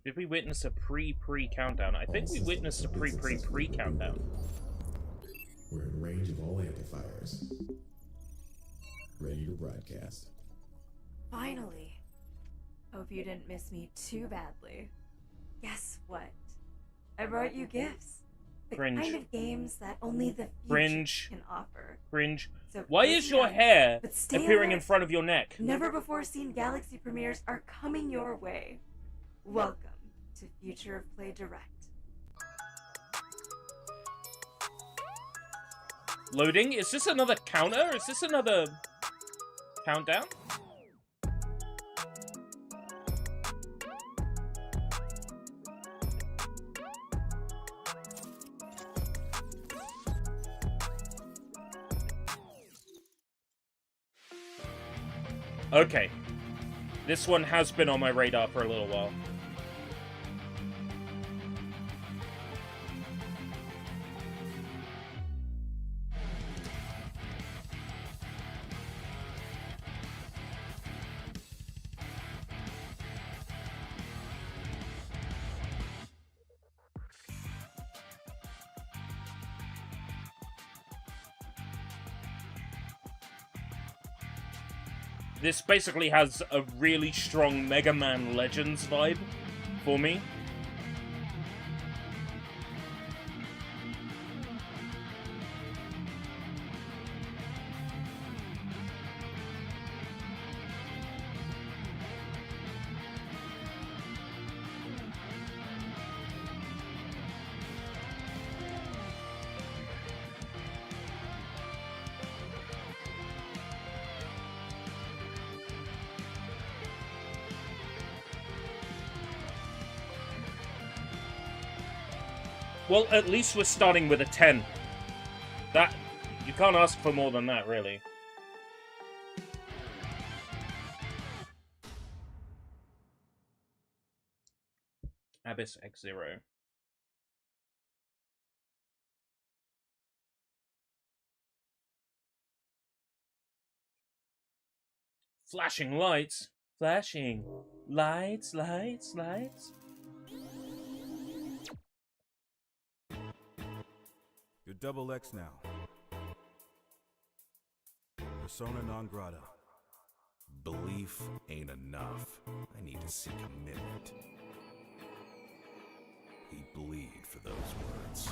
Did we witness a pre-countdown? I think we witnessed a pre-countdown. We're in range of all amplifiers. Ready to broadcast. Finally. Hope you didn't miss me too badly. Guess what? I brought you gifts. The Cringe. kind of games that only the future Cringe. can offer. Cringe. So Why listen is your up, hair but stay appearing in alert. front of your neck? Never before seen Galaxy premieres are coming your way. Welcome to Future of Play Direct. Loading? Is this another counter? Is this another countdown? Okay. This one has been on my radar for a little while. This basically has a really strong Mega Man Legends vibe for me. Well, at least we're starting with a 10. That... you can't ask for more than that, really. Abyss X0. Flashing lights. Flashing. Lights, lights, lights. You're double X now. Persona non grata. Belief ain't enough. I need to see commitment. He'd bleed for those words.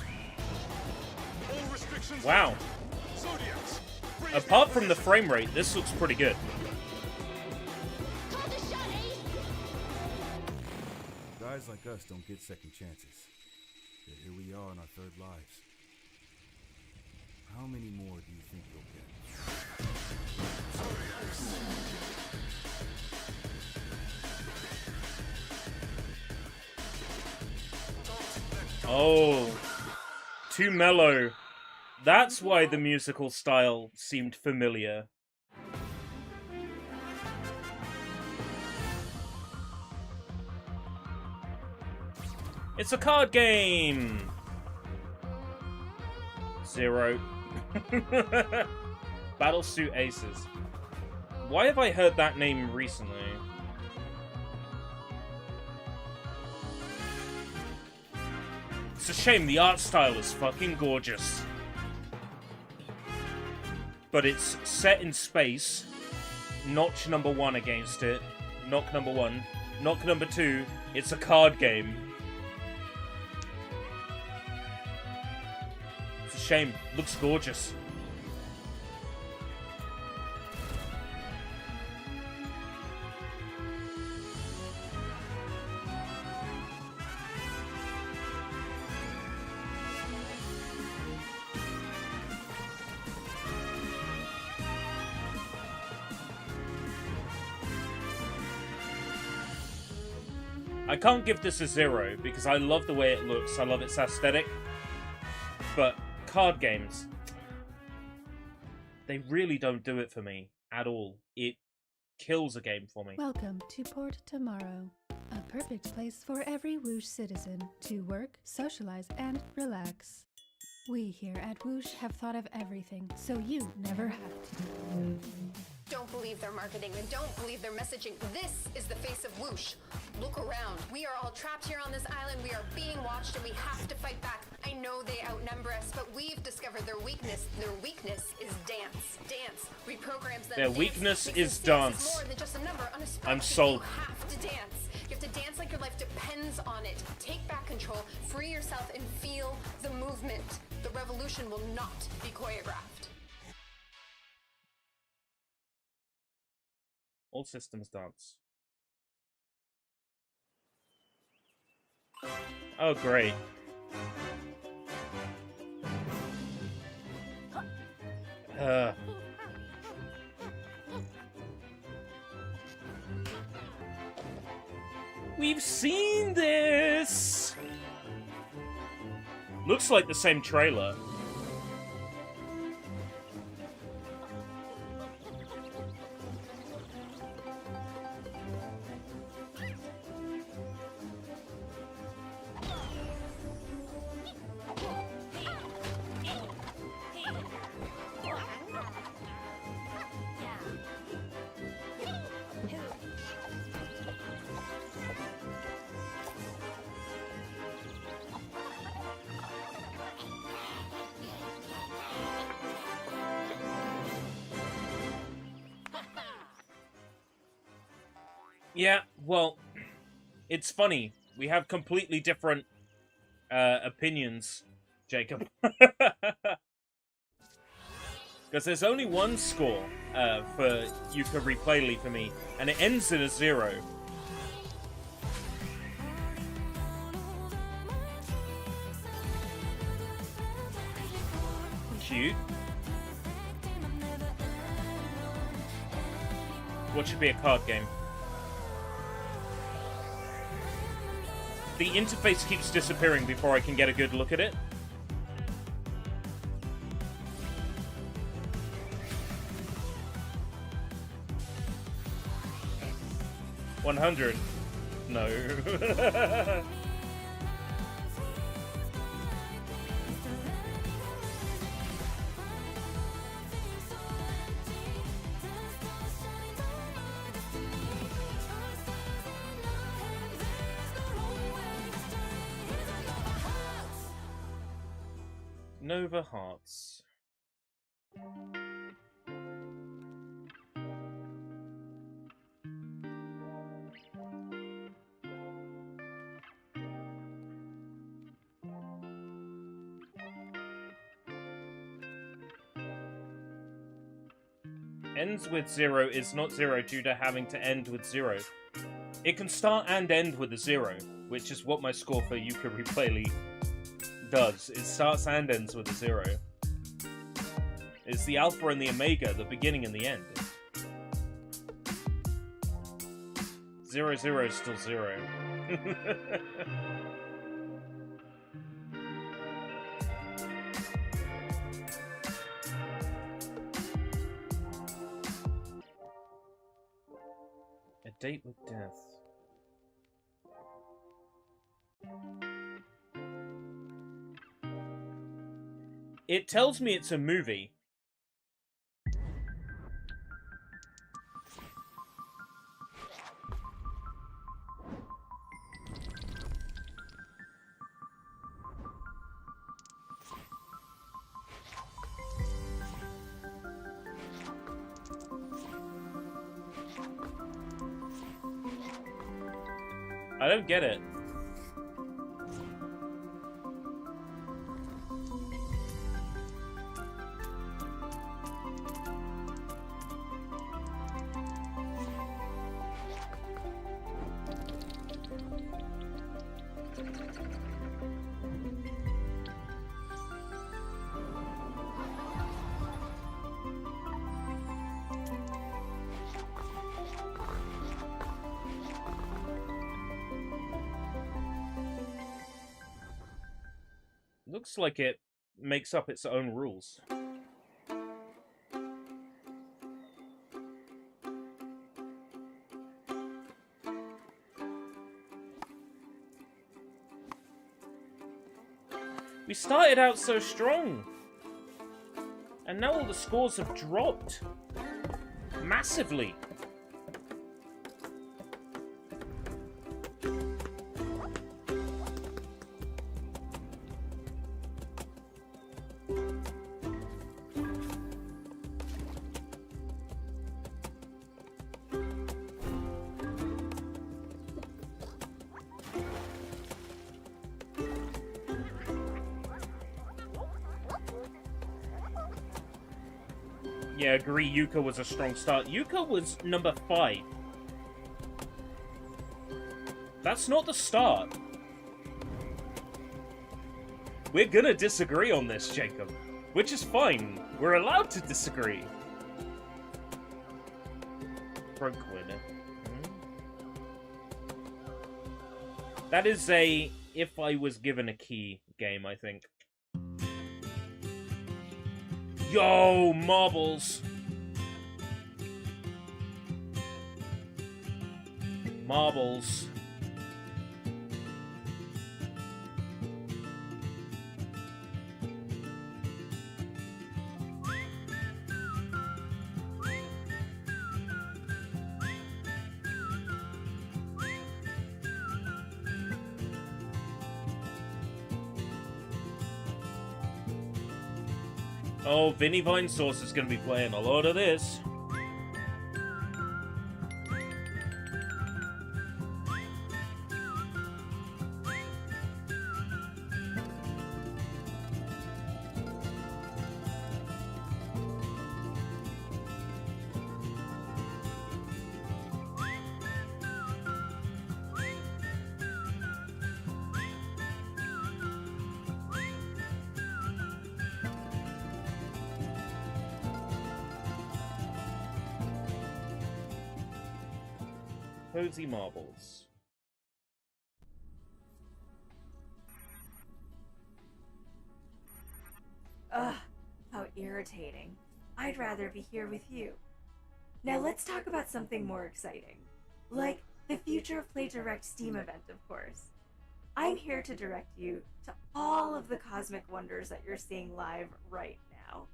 All restrictions. Wow. Zodiacs. Apart from the frame rate, this looks pretty good. Guys like us don't get second chances. Yet here we are in our third lives. How many more do you think you'll get? Oh. Too mellow. That's why the musical style seemed familiar. It's a card game! Zero. Battlesuit Aces. Why have I heard that name recently? It's a shame, the art style is fucking gorgeous. But it's set in space. Notch number 1 against it. Knock number 1. Knock number 2. It's a card game. It's a shame. Looks gorgeous. I can't give this a 0 because I love the way it looks, I love its aesthetic, but card games, they really don't do it for me at all. It kills a game for me. Welcome to Port Tomorrow, a perfect place for every Woosh citizen to work, socialize, and relax. We here at Whoosh have thought of everything, so you never have to. Don't believe their marketing and don't believe their messaging. This is the face of Whoosh. Look around. We are all trapped here on this island. We are being watched and we have to fight back. I know they outnumber us, but we've discovered their weakness. Their weakness is dance. Dance reprograms them. Their weakness is dance. More than just a number on a spreadsheet. I'm sold. You have to dance. You have to dance like your life depends on it. Take back control, free yourself, and feel the movement. The revolution will not be choreographed. All systems dance. Oh, great. We've seen this! Looks like the same trailer. Yeah, well, it's funny. We have completely different opinions, Jacob. Because there's only one score for Yuka Replayly for me, and it ends in a 0. Cute. What should be a card game? The interface keeps disappearing before I can get a good look at it. $100. No. Nova Hearts. Ends with 0 is not 0 due to having to end with 0. It can start and end with a 0, which is what my score for Yuka Replayly does. It starts and ends with a 0. It's the alpha and the omega, the beginning and the end. 0, 0 is still 0. A date with death. It tells me it's a movie. I don't get it. Looks like it makes up its own rules. We started out so strong. And now all the scores have dropped. Massively. Yeah, agree, Yuka was a strong start. Yuka was number 5. That's not the start. We're gonna disagree on this, Jacob. Which is fine. We're allowed to disagree. Broke winner. That is a if I was given a key game, I think. Yo, marbles. Marbles. Oh, Vinny Vine Sauce is going to be playing a lot of this. Cozy marbles. Ugh, how irritating. I'd rather be here with you. Now let's talk about something more exciting. Like the Future of Play Direct Steam event, of course. I'm here to direct you to all of the cosmic wonders that you're seeing live right now.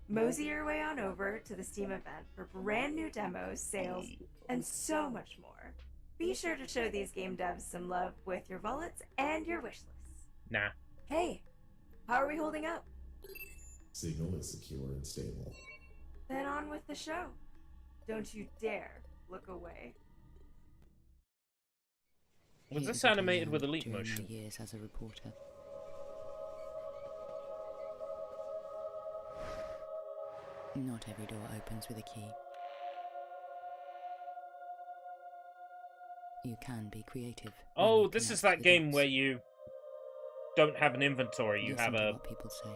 Mosey your way on over to the Steam event for brand new demos, sales, and so much more. Be sure to show these game devs some love with your wallets and your wish lists. Nah. Hey, how are we holding up? Signal is secure and stable. Then on with the show. Don't you dare look away. Was this animated with a leap motion? Years as a reporter. Not every door opens with a key. You can be creative. Oh, this is that game where you don't have an inventory. You have a what people say.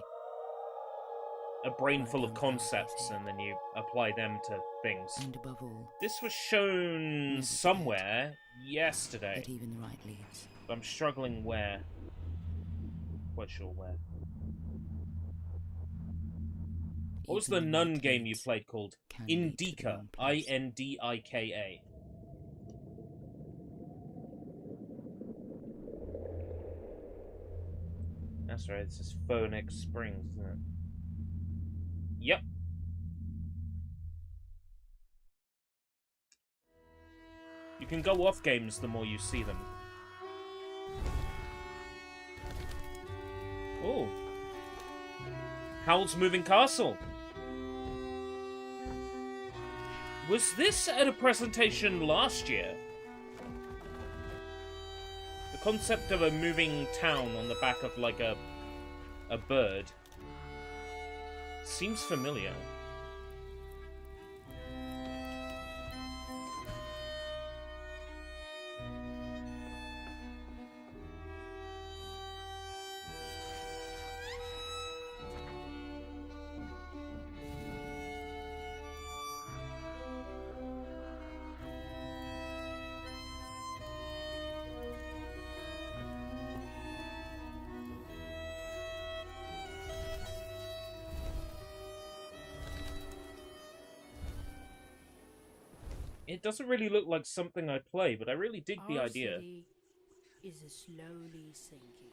brain full of concepts, and then you apply them to things. And above all, This was shown somewhere yesterday. that even the right leads. I'm struggling where. Quite sure where. What was the Even nun right game you leads played called? can lead to the Indika. wrong place. Indika. That's right, this is Phoenix Springs, isn't it? Yep. You can go off games the more you see them. Oh. Howl's Moving Castle. Was this at a presentation last year? The concept of a moving town on the back of, like, a bird seems familiar. It doesn't really look like something I play, but I really dig the idea. City is slowly sinking.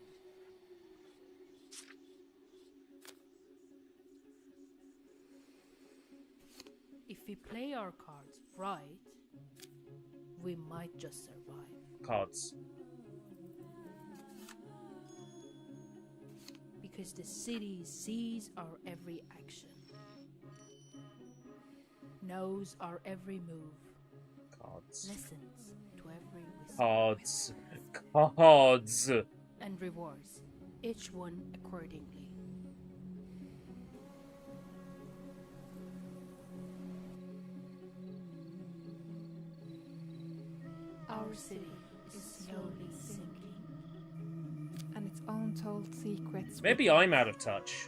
we play our cards right, we might just survive. Cards. Because the city sees our every action, knows our every move, Cards. listens to every whisper, Cards. Cards. and rewards each one accordingly. Our city is slowly sinking. And its untold secrets Maybe I'm out of touch.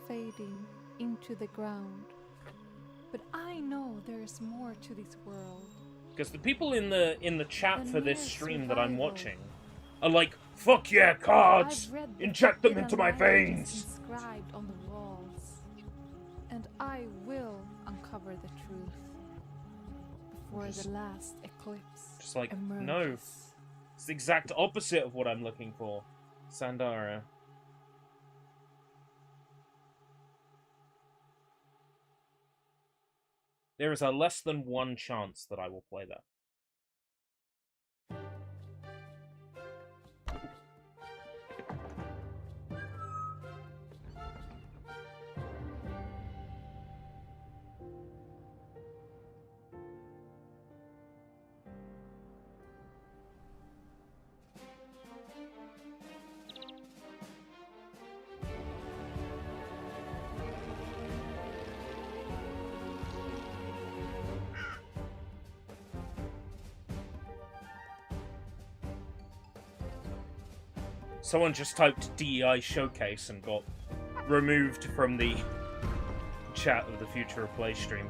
fading into the ground. But I know there's more to this world. Because the people in the chat The for this mere stream that I'm survival. watching are like, fuck yeah, cards! I've read the Inject them hidden into my languages veins! inscribed on the walls. And I will uncover the truth before the last eclipse Just like, emerges. no. It's the exact opposite of what I'm looking for. Sandara. There is a less than 1 chance that I will play that. Someone just typed DEI showcase and got removed from the chat of the Future of Play stream.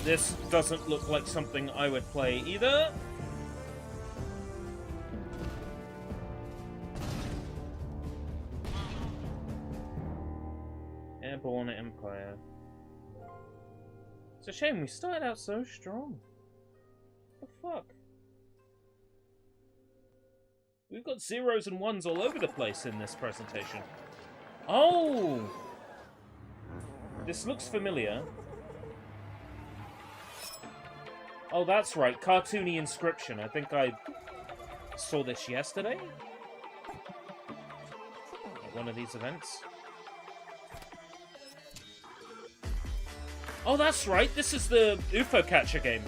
This doesn't look like something I would play either. Airborne Empire. It's a shame we started out so strong. What the fuck? We've got 0s and 1s all over the place in this presentation. Oh! This looks familiar. Oh, that's right. Cartoony inscription. I think I saw this yesterday. At one of these events. Oh, that's right. This is the UFO catcher game.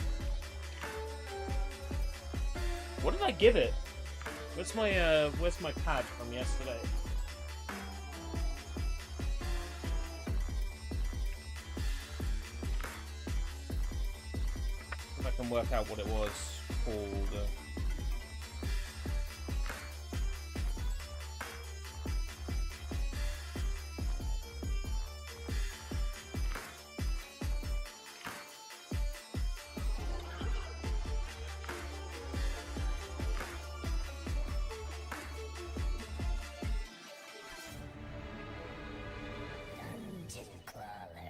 What did I give it? Where's my pad from yesterday? If I can work out what it was called.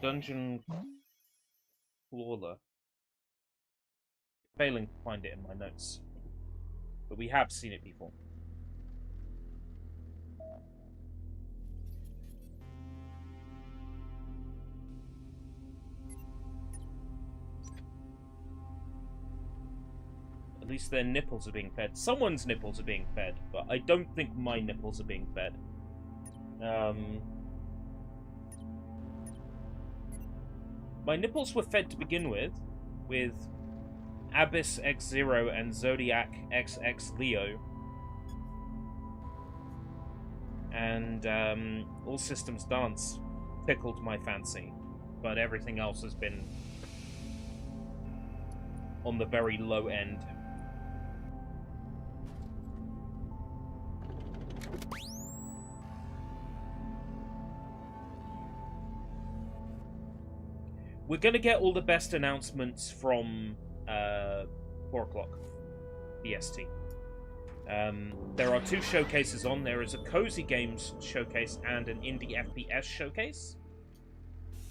Dungeon Crawler. Failing to find it in my notes. But we have seen it before. At least their nipples are being fed. Someone's nipples are being fed, but I don't think my nipples are being fed. My nipples were fed to begin with Abyss X0 and Zodiac XX Leo. And All Systems Dance tickled my fancy, but everything else has been on the very low end. We're gonna get all the best announcements from 4 o'clock BST. There are 2 showcases on. There is a Cozy Games showcase and an Indie FPS showcase.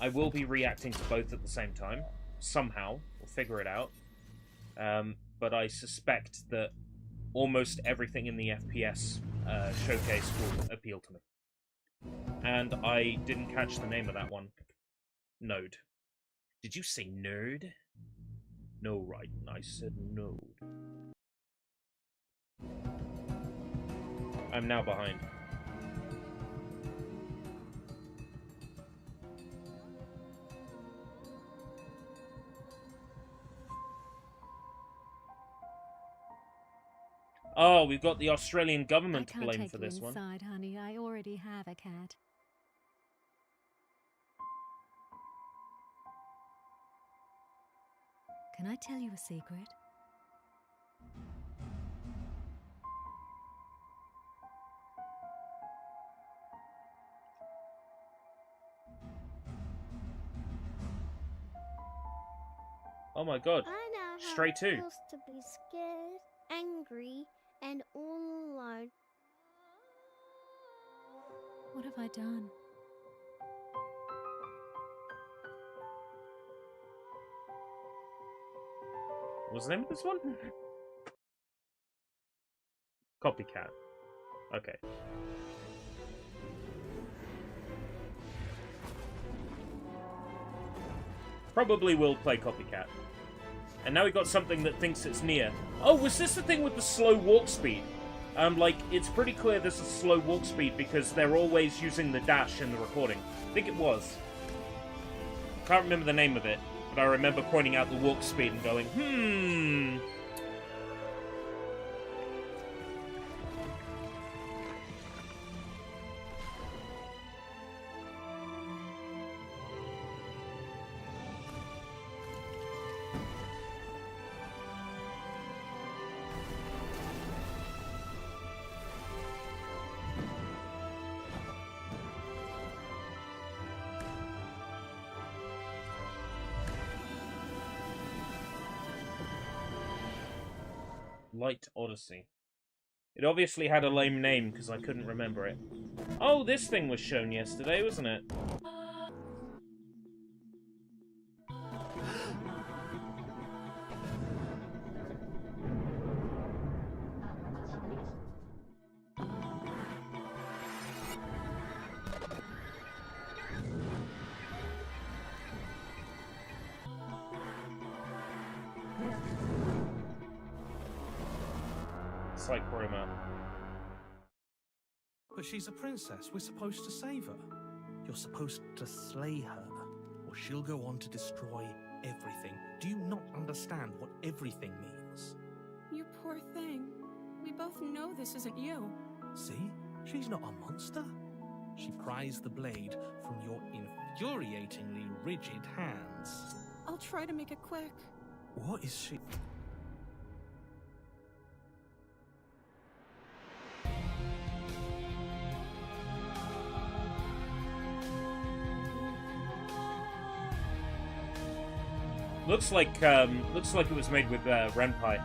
I will be reacting to both at the same time. Somehow. We'll figure it out. But I suspect that almost everything in the FPS showcase will appeal to me. And I didn't catch the name of that one. Node. Did you say nerd? No, right. I said node. I'm now behind. Oh, we've got the Australian government to blame for this one. I can't take you inside, honey. I already have a cat. Can I tell you a secret? Oh my god. I know how Stray it 2. feels to be scared, angry, and all alone. What have I done? What's the name of this one? Copycat. Okay. Probably will play Copycat. And now we got something that thinks it's near. Oh, was this the thing with the slow walk speed? Like, it's pretty clear this is slow walk speed because they're always using the dash in the recording. I think it was. Can't remember the name of it, but I remember pointing out the walk speed and going, Light Odyssey. It obviously had a lame name because I couldn't remember it. Oh, this thing was shown yesterday, wasn't it? It's like Roma. But she's a princess. We're supposed to save her. You're supposed to slay her, or she'll go on to destroy everything. Do you not understand what everything means? You poor thing. We both know this isn't you. See? She's not a monster. She pries the blade from your infuriatingly rigid hands. I'll try to make it quick. What is she... Looks like it was made with Renpai.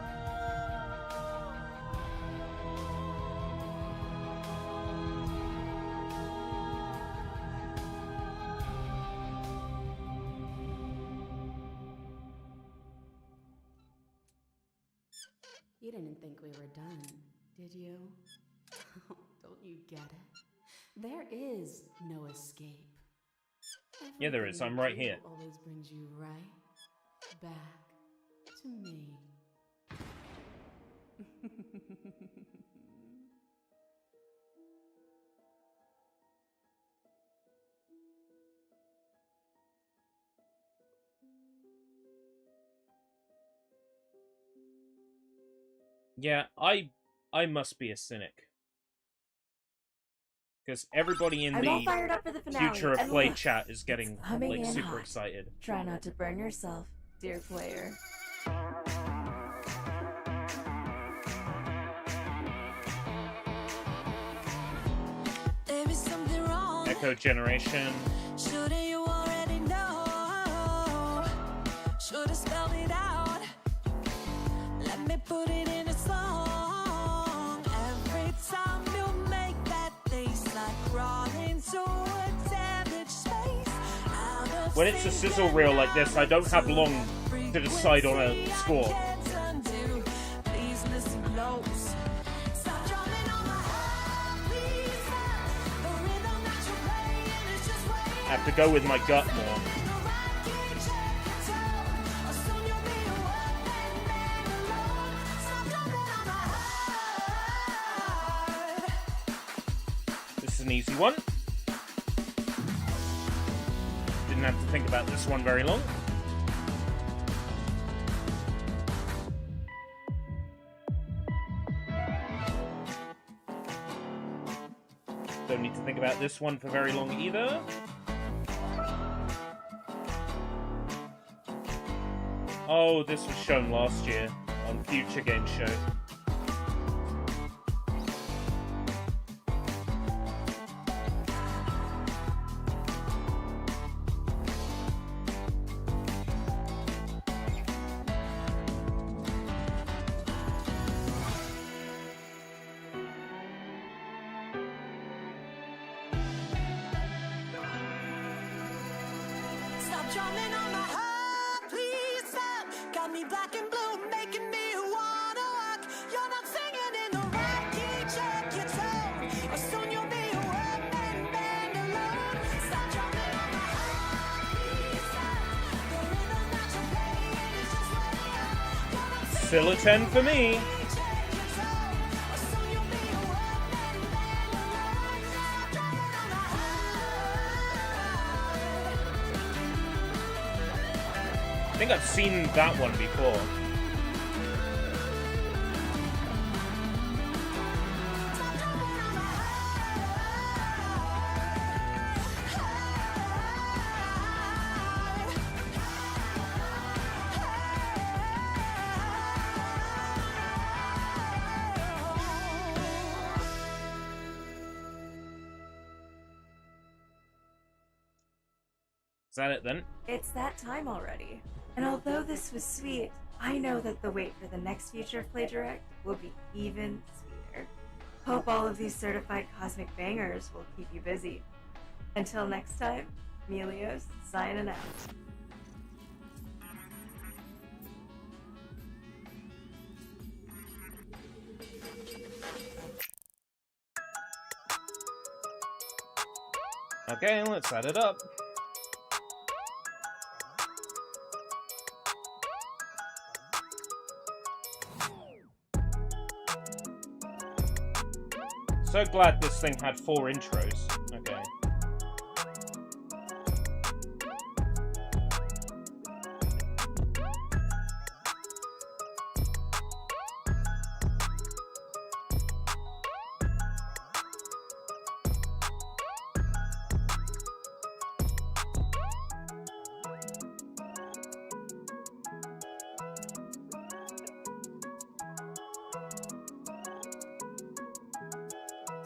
You didn't think we were done, did you? Don't you get it? There is no escape. Yeah, there is. I'm right here. Always brings you right back to me. Yeah, I must be a cynic. Because everybody in I'm all the fired up for the finale. future of And play look, chat is getting it's coming like in super hot. excited. Try not to burn yourself, dear player. There is something wrong. Echo Generation. Shouldn't you already know? Should have spelled it out. When it's a sizzle reel like this, I don't have long to decide on a score. I have to go with my gut more. This is an easy one. Didn't have to think about this one very long. Don't need to think about this one for very long either. Oh, this was shown last year on Future Game Show. Stop drumming on my heart, please stop. Got me black and blue, making me wanna walk. You're not singing in the right key, check your tone, or soon you'll be a one-man band alone. Stop drumming on my heart, please stop. The rhythm that you're playing is just way up. Still a 10 for me. I think I've seen that one before. Is that it then? It's that time already. And although this was sweet, I know that the wait for the next Future Play Direct will be even sweeter. Hope all of these certified cosmic bangers will keep you busy. Until next time, Melios signing out. Okay, let's add it up. So glad this thing had 4 intros. Okay.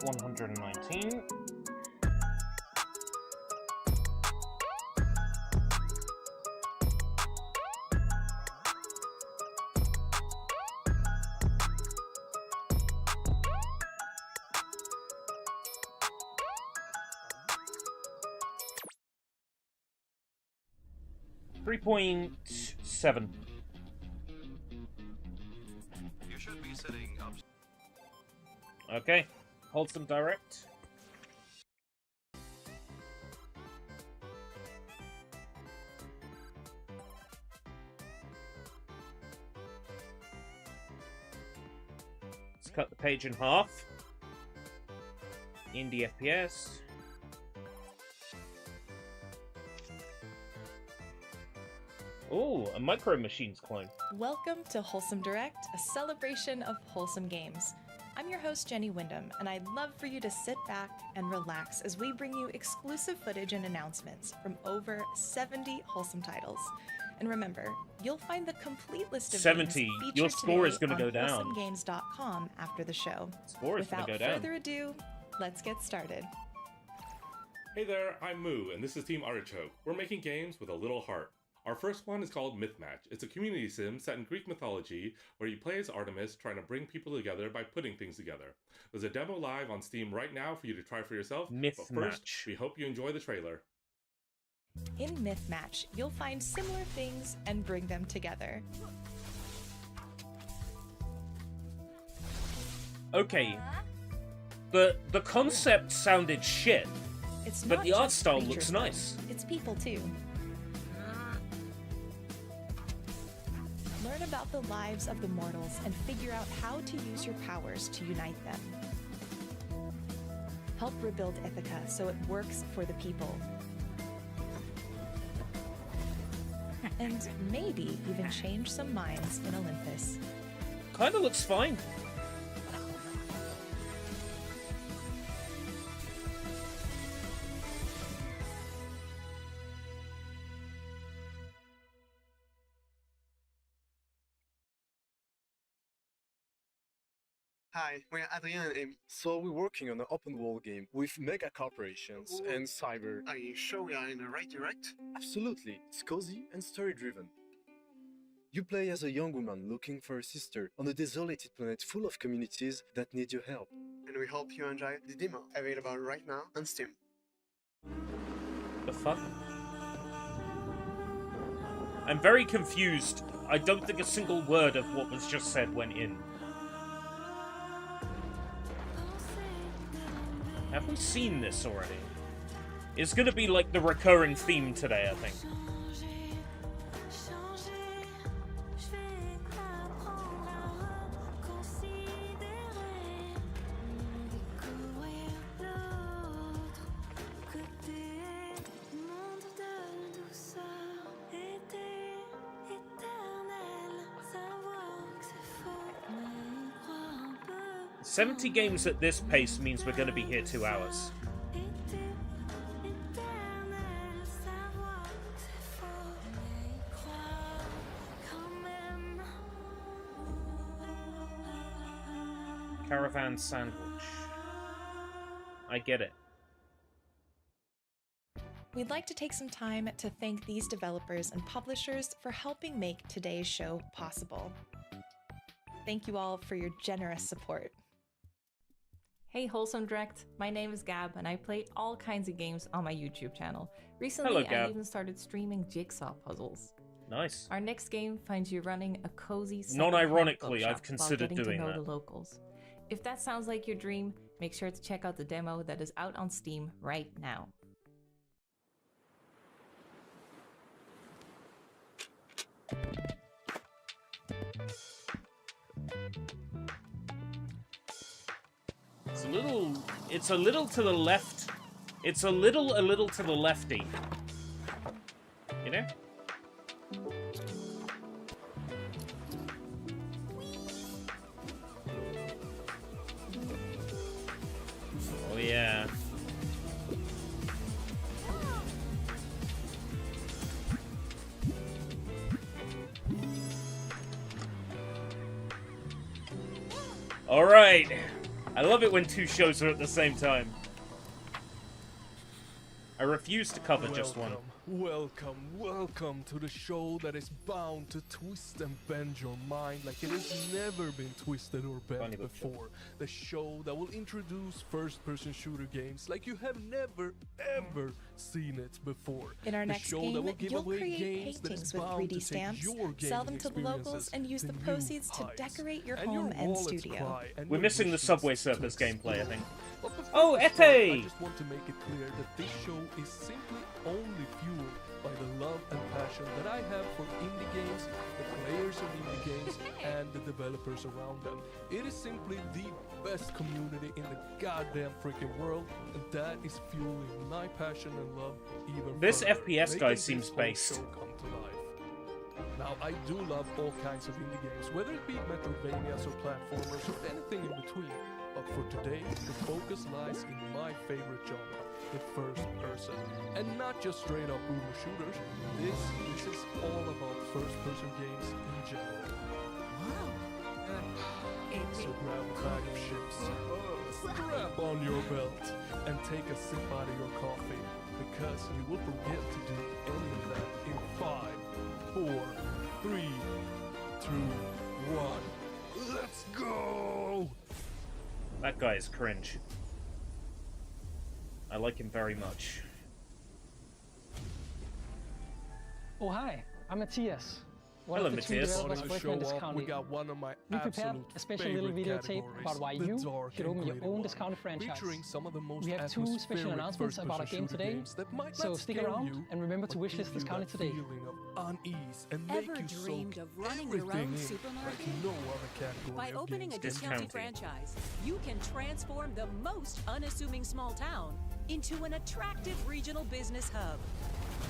$119. $3.7. You should be sitting up. Okay. Wholesome Direct. Let's cut the page in half. Indie FPS. Oh, a Micro Machines clone. Welcome to Wholesome Direct, a celebration of wholesome games. I'm your host, Jenny Wyndham, and I'd love for you to sit back and relax as we bring you exclusive footage and announcements from over 70 wholesome titles. And remember, you'll find the complete list of 70. games featured Your score is today going to go on down. wholesomegames.com after the show. Score is going to go down. Without further ado, let's get started. Hey there, I'm Moo, and this is Team Artichoke. We're making games with a little heart. Our first one is called Mythmatch. It's a community sim set in Greek mythology where you play as Artemis trying to bring people together by putting things together. There's a demo live on Steam right now for you to try for yourself. But first, we hope you enjoy the trailer. In Myth Match, you'll find similar things and bring them together. Okay. The concept sounded shit, but the art style looks nice. It's people too. Learn about the lives of the mortals and figure out how to use your powers to unite them. Help rebuild Ithaca so it works for the people. And maybe even change some minds in Olympus. Kinda looks fine. Hi, we're Adrien and Amy. So we're working on an open world game with mega corporations and cyber. Are you sure we are in the right direct? Absolutely. It's cozy and story driven. You play as a young woman looking for a sister on a desolated planet full of communities that need your help. And we hope you enjoy the demo, available right now on Steam. The fuck? I'm very confused. I don't think a single word of what was just said went in. Have we seen this already? It's gonna be like the recurring theme today, I think. $70 games at this pace means we're going to be here 2 hours. Caravan sandwich. I get it. We'd like to take some time to thank these developers and publishers for helping make today's show possible. Thank you all for your generous support. Hey Wholesome Direct, my name is Gab and I play all kinds of games on my YouTube channel. Hello, Recently, Gab. I even started streaming jigsaw puzzles. Nice. Our next game finds you running a cozy Non-ironically, bookshop I've considered while getting doing to know that. the locals. If that sounds like your dream, make sure to check out the demo that is out on Steam right now. It's a little to the left. It's a little to the lefty. You know? Oh yeah. All right. I love it when 2 shows are at the same time. I refuse to cover just one. Welcome to the show that is bound to twist and bend your mind like it has never been twisted or bent before. The show that will introduce first-person shooter games like you have never, ever seen it before. In our The next show game, that will give you'll away create games that is paintings with bound 3D to take stamps, your sell them gaming to the locals, experiences and use the to new proceeds to heights. decorate your And home and wallets studio. cry, and We're your missing the wishes Subway to Surfers gameplay, I think. But before Oh, we start, I Ete! just want to make it clear that this show is simply only fueled by the love and passion that I have for indie games, the players of indie games, and the developers around them. It is simply the best community in the goddamn freaking world, and that is fueling my passion and love even This further, FPS guy making seems this whole based. show come to life. Now, I do love all kinds of indie games, whether it be Metroidvanias or platformers or anything in between. But for today, the focus lies in my favorite genre, the first person. And not just straight up boomer shooters. This is all about first person games in general. Wow. So grab a bag of chips, strap on your belt, and take a sip out of your coffee. Because you will forget to do any of that in 5, 4, 3, 2, 1. Let's go! That guy is cringe. I like him very much. Oh, hi, I'm Matthias. One Hello, of the two Matthias. developers Starting the working in this show off, county. we got one of my We prepared absolute a special little favorite videotape categories, about why the you dark should and own your gritty own ones, discounted franchise. featuring some of the most We have two special atmospheric announcements about our game first-person today, shooter games that might so not stick scare around you, and remember to but wish give list you discounted that today. feeling of unease and Ever make you dreamed soak of running your everything own in supermarket? like no other category By of opening a games. discounted franchise, you can transform the most unassuming small town into an attractive regional business hub.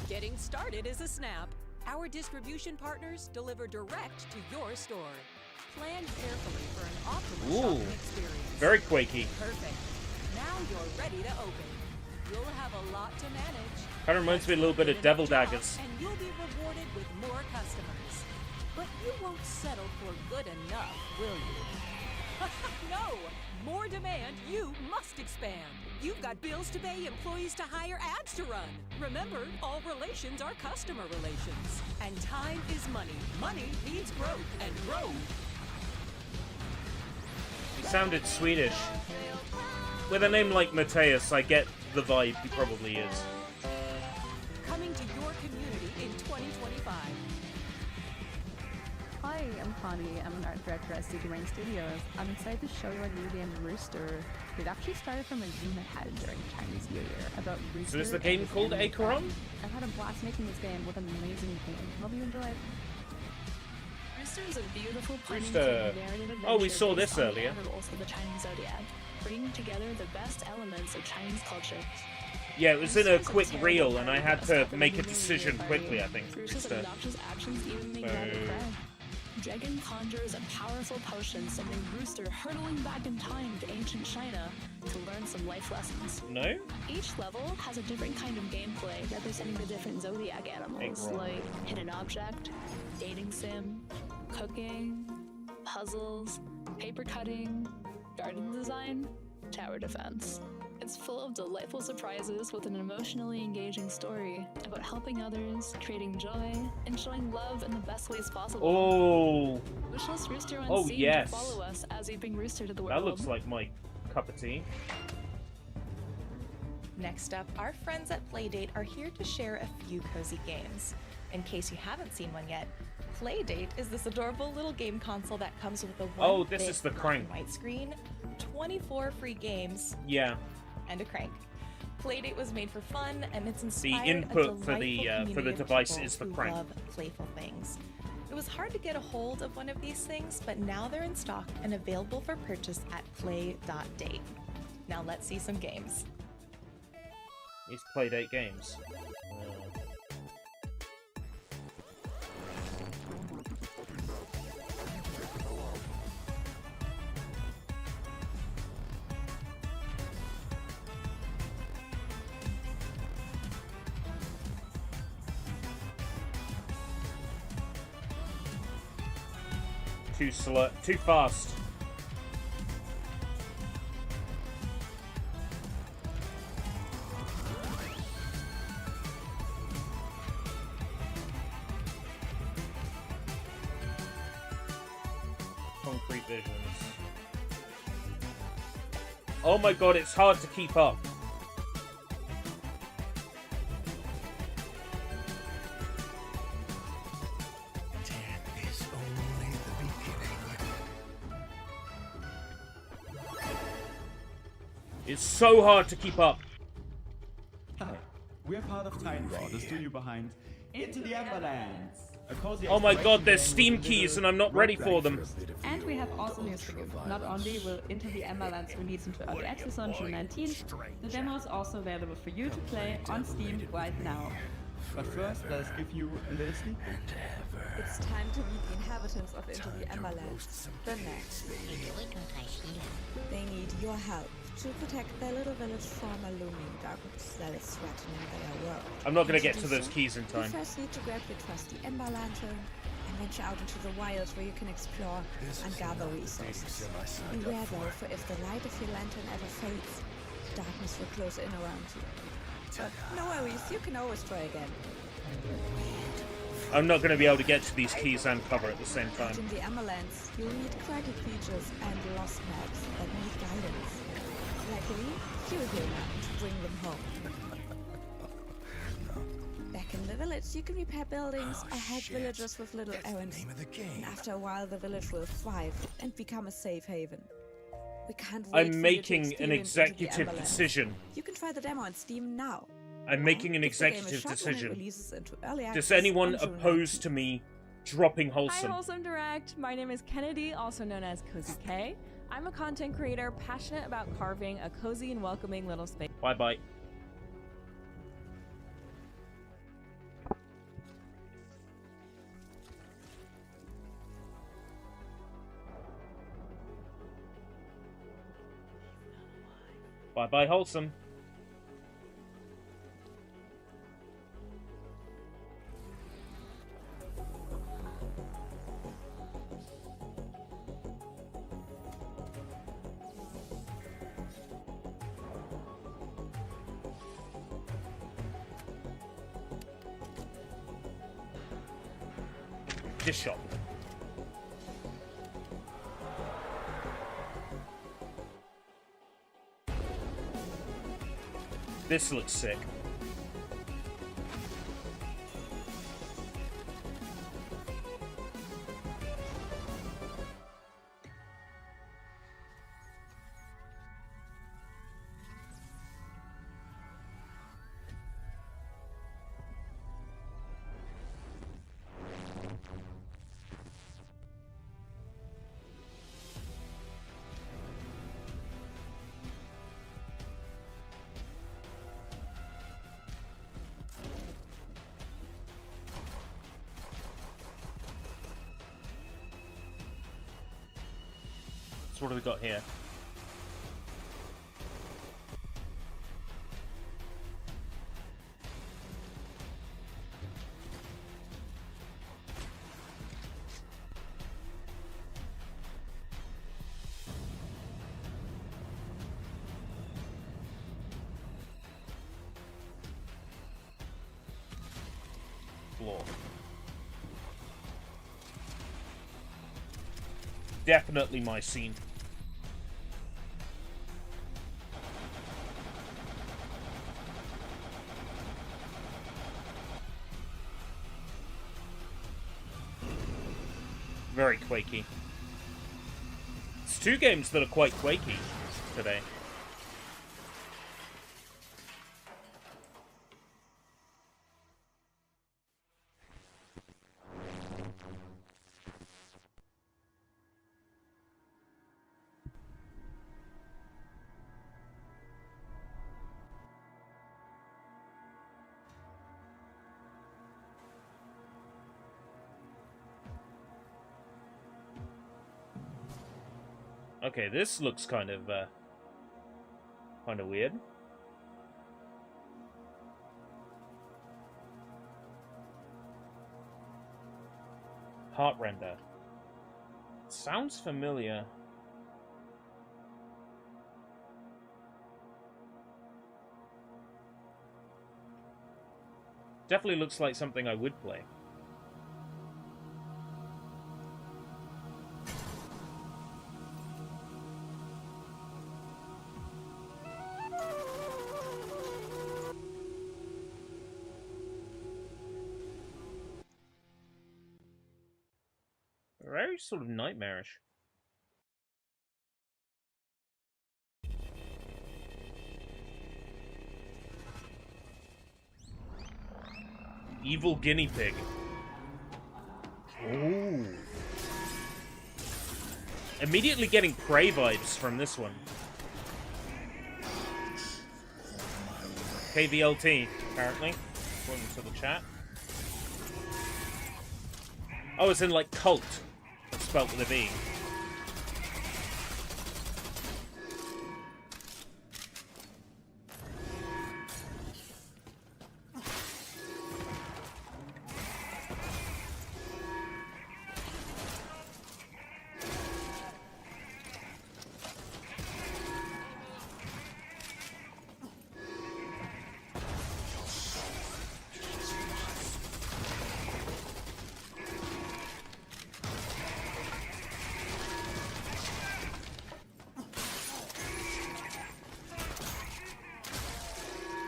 Getting started is a snap. Our distribution partners deliver direct to your store. Plan carefully for an optimal shopping experience. Very quaky. Perfect. Now you're ready to open. You'll have a lot to manage. Kind of reminds me a little bit of Devil Daggers. And you'll be rewarded with more customers. But you won't settle for good enough, will you? No! More demand, you must expand. You've got bills to pay, employees to hire, ads to run. Remember, all relations are customer relations. And time is money. Money needs growth, and growth. He sounded Swedish. With a name like Matthias, I get the vibe he probably is. Coming to your community in 2025. Hi, I'm Connie. I'm an art director at Sticky Rain Studios. I'm excited to show you our new game, Rooster. It actually started from a zine I had during Chinese New Year about Rooster. So is the game called Acheron? I've had a blast making this game with an amazing team. Hope you enjoy it. Rooster is a beautiful Rooster. narrative Oh, we adventure saw based this on earlier. the animals of the Chinese zodiac, bringing together the best elements of Chinese culture. Yeah, it was in a quick reel, and I had to make a decision quickly, I think. Rooster's obnoxious actions even make Rabbit cry. Dragon conjures a powerful potion, sending Rooster hurtling back in time to ancient China to learn some life lessons. No? Each level has a different kind of gameplay representing the different zodiac animals, like hidden object, dating sim, cooking, puzzles, paper cutting, garden design, tower defense. It's full of delightful surprises with an emotionally engaging story about helping others, creating joy, and showing love in the best ways possible. Oh. Wishlist Rooster on Oh, Steam yes. to follow us as we bring Rooster to the world. That looks like my cup of tea. Next up, our friends at Playdate are here to share a few cozy games. In case you haven't seen one yet, Playdate is this adorable little game console that comes with a Oh, this is the crank. white screen, 24 free games, Yeah. and a crank. Playdate was made for fun, and it's The inspired input a for the delightful device community of is the people crank. who love playful things. It was hard to get a hold of one of these things, but now they're in stock and available for purchase at play.date. Now let's see some games. These Playdate games. Too slow, too fast. Concrete visions. Oh my god, it's hard to keep up. It's so hard to keep up. Hi, we're part of Time War, the studio behind Into the Emberlands. Oh my god, there's Steam keys and I'm not ready for them. And we have awesome news for you. Not only will Into the Emberlands release into early access on June 19th, the demo is also available for you to play on Steam right now. But first, let's give you a little sneak peek. It's time to meet the inhabitants of Into the Emberlands, the Next. They need your help to protect their little village from a looming darkness that is threatening their world. I'm not gonna get do to those so, keys in time. You first need to grab your trusty Ember Lantern and venture out into the wilds where you can explore and gather resources. Beware though, for if the light of your lantern ever fades, darkness will close in around you. But no worries, you can always try again. I'm not going to be able to get to these keys and cover at the same time. In the Emberlands, you'll meet craggy creatures and lost maps that need guidance. Luckily, you're here now to bring them home. The Back in the village, you can repair buildings or help villagers with little errands. And after a while, the village will thrive and become a safe haven. We can't wait I'm for making you to an experience Into the executive Emberlands. decision. You can try the demo on Steam now. I'm making an If the game is executive short when it decision. releases into early Does access anyone on June oppose 19th. to me dropping Hi, Wholesome? Wholesome Direct. My name is Kennedy, also known as Cozy K. I'm a content creator passionate about carving a cozy and welcoming little space. Bye-bye. Bye-bye, Wholesome. This shop. This looks sick. So what do we got here? Floor. Definitely my scene. Very quakey. It's two games that are quite quakey today. Okay, this looks kind of weird. Heart render. Sounds familiar. Definitely looks like something I would play. Very sort of nightmarish. Evil guinea pig. Ooh. Immediately getting Prey vibes from this one. KVLT, apparently, according to the chat. Oh, it's in like cult. Spelt with a V.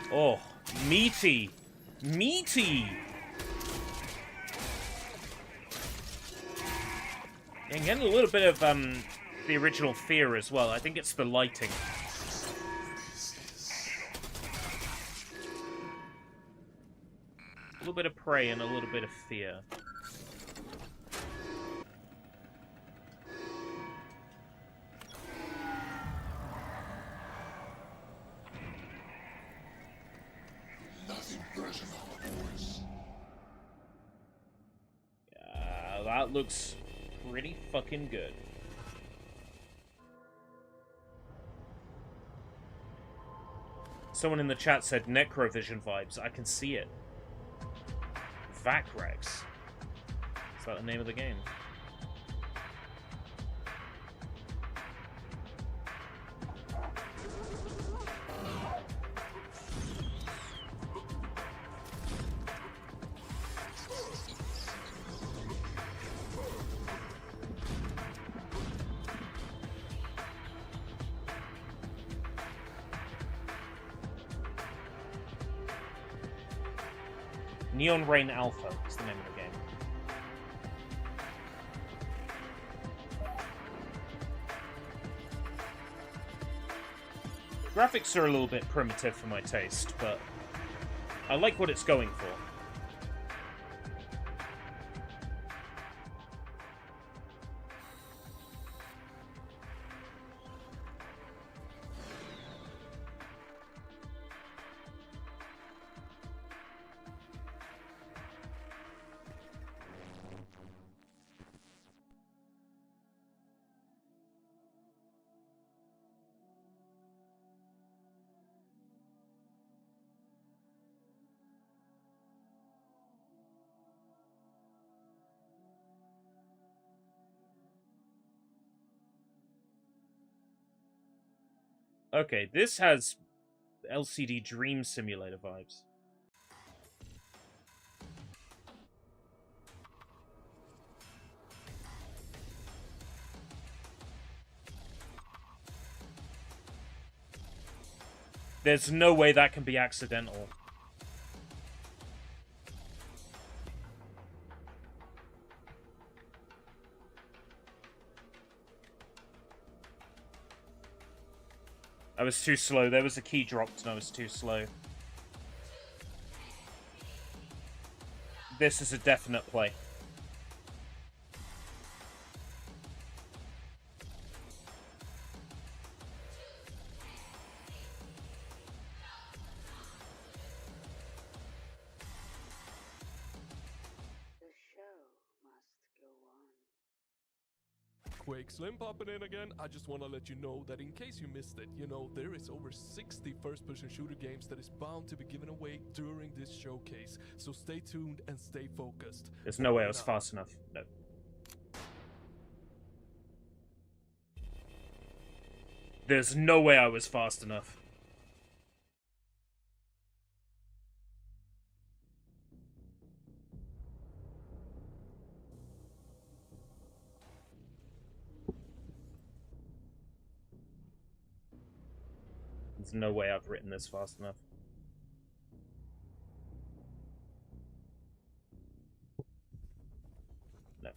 Oh, meaty. Meaty! And getting a little bit of the original Fear as well. I think it's the lighting. A little bit of Prey and a little bit of Fear. That looks pretty fucking good. Someone in the chat said Necrovision vibes. I can see it. Vacrex. Is that the name of the game? Neon Rain Alpha is the name of the game. Graphics are a little bit primitive for my taste, but I like what it's going for. Okay, this has LCD Dream Simulator vibes. There's no way that can be accidental. I was too slow. There was a key dropped and I was too slow. This is a definite play. Quake Slim popping in again. I just want to let you know that in case you missed it, you know, there is over 60 first-person shooter games that is bound to be given away during this showcase. So stay tuned and stay focused. There's no way I was fast enough. No. There's no way I was fast enough. There's no way I've written this fast enough. No.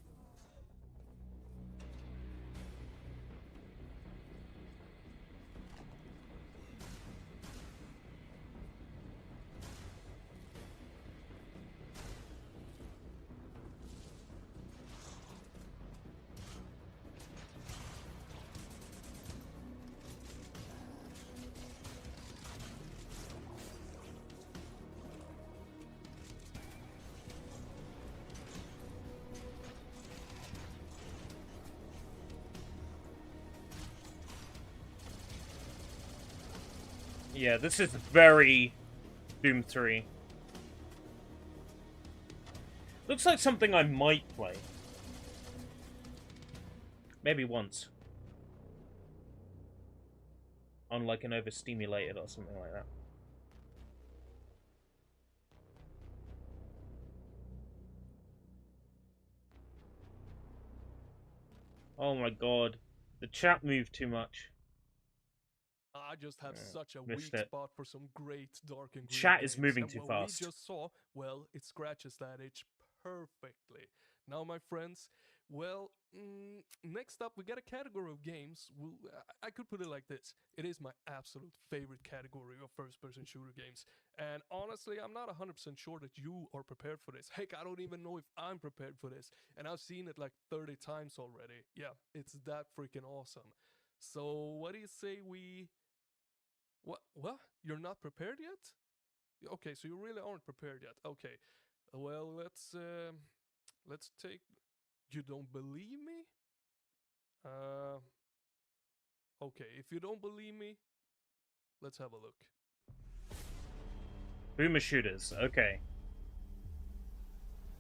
Yeah, this is very Doom 3. Looks like something I might play. Maybe once. On like an overstimulated or something like that. Oh my god. The chat moved too much. I just have such a missed weak it. spot for some great dark and gritty Chat is games, moving and too what fast. we just saw, well, it scratches that itch perfectly. Now, my friends, well, next up we got a category of games. Well, I could put it like this. It is my absolute favorite category of first-person shooter games. And honestly, I'm not 100% sure that you are prepared for this. Heck, I don't even know if I'm prepared for this. And I've seen it like 30 times already. Yeah, it's that freaking awesome. So what do you say we... What? You're not prepared yet? Okay, so you really aren't prepared yet. Okay. Well, let's take... You don't believe me? Okay, if you don't believe me, let's have a look. Boomer shooters. Okay.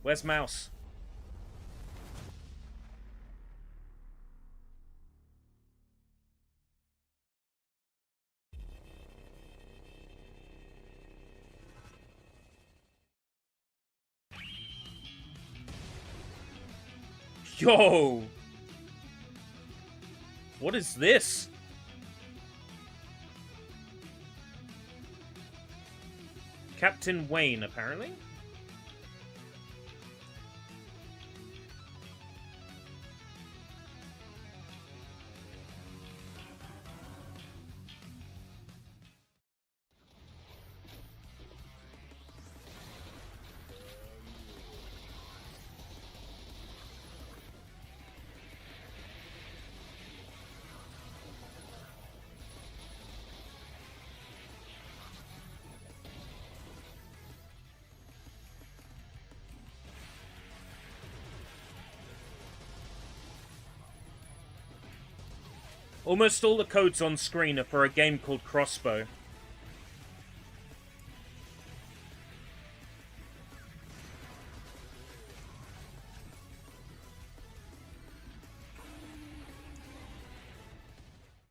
Where's Mouse? Yo! What is this? Captain Wayne, apparently? Almost all the codes on screen are for a game called Crossbow.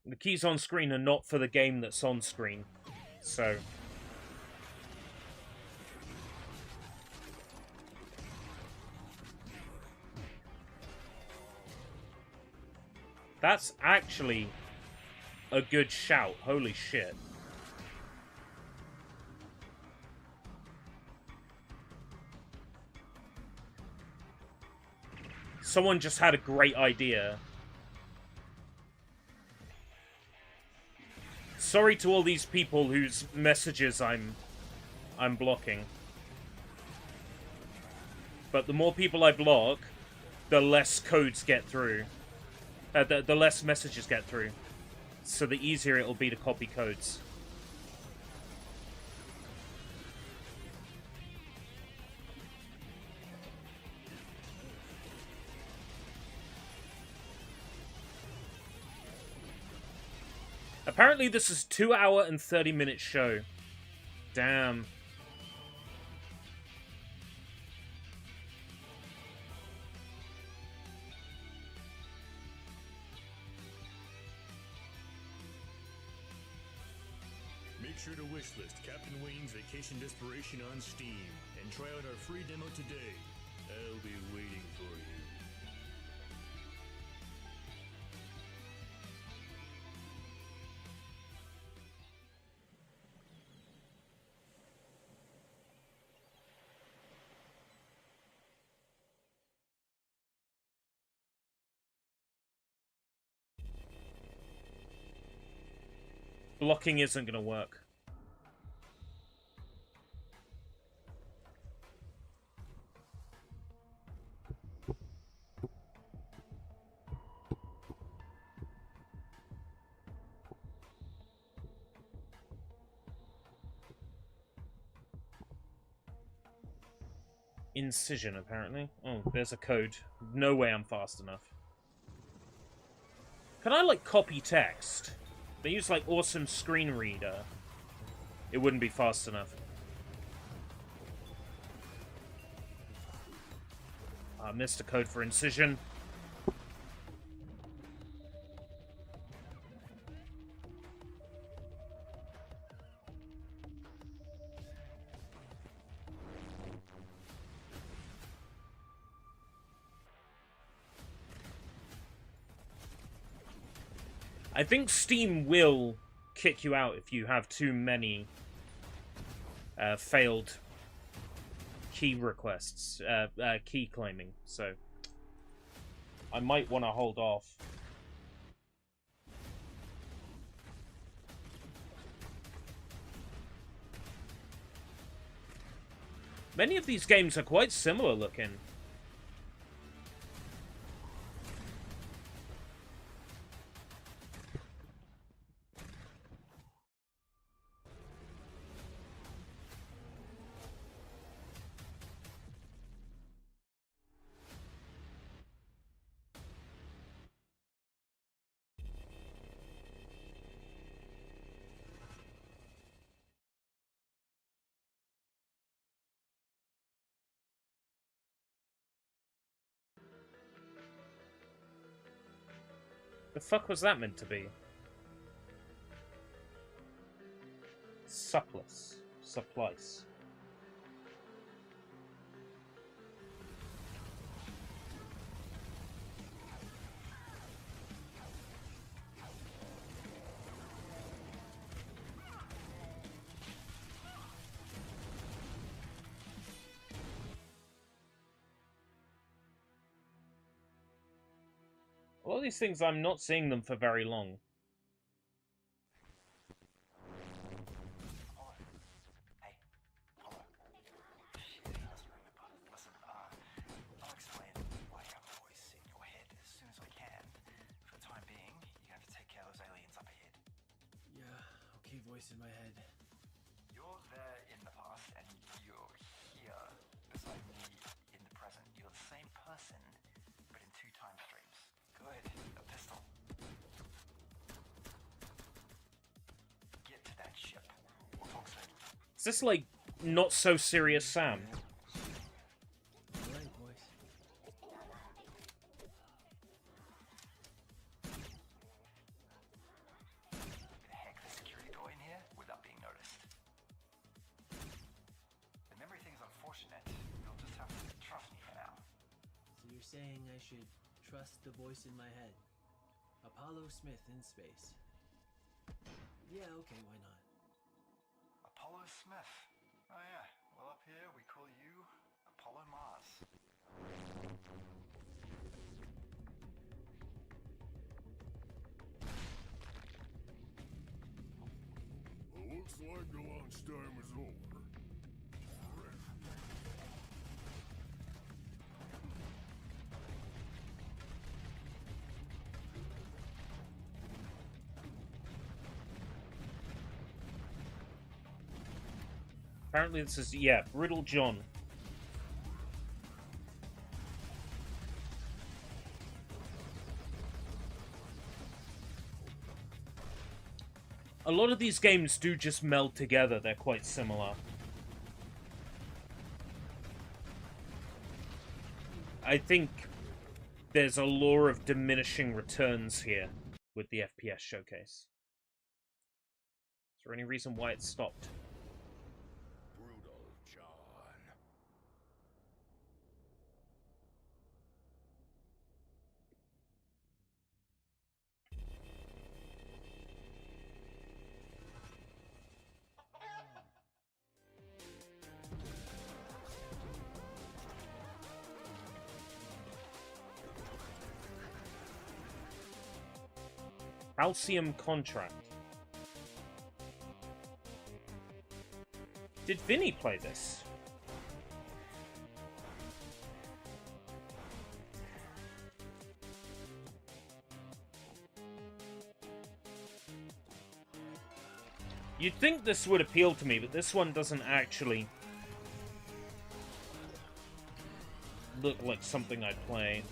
The keys on screen are not for the game that's on screen, so... That's actually a good shout. Holy shit. Someone just had a great idea. Sorry to all these people whose messages I'm blocking. But the more people I block, the less codes get through. The less messages get through. So the easier it'll be to copy codes. Apparently this is a 2-hour and 30-minute show. Damn. Make sure to wishlist Captain Wayne's Vacation Desperation on Steam and try out our free demo today. I'll be waiting for you. Blocking isn't gonna work. Incision, apparently. Oh, there's a code. No way I'm fast enough. Can I, like, copy text? They use, like, awesome screen reader. It wouldn't be fast enough. I missed a code for incision. I think Steam will kick you out if you have too many failed key requests, key claiming. So I might want to hold off. Many of these games are quite similar looking. The fuck was that meant to be? Supplice. Supplice. A lot of these things, I'm not seeing them for very long. In my head. You're there in the past and you're here beside me in the present. You're the same person, but in 2 time streams. Good. A pistol. Get to that ship. We'll talk soon. Is this like Not So Serious Sam? Saying I should trust the voice in my head. Apollo Smith in space. Yeah, okay, why not? Apollo Smith. Oh yeah, well up here we call you Apollo Mars. Looks like the lunchtime is over. Apparently this is, yeah, Brittle John. A lot of these games do just meld together, they're quite similar. I think there's a law of diminishing returns here with the FPS showcase. Is there any reason why it stopped? Calcium Contract. Did Vinny play this? You'd think this would appeal to me, but this one doesn't actually look like something I'd play.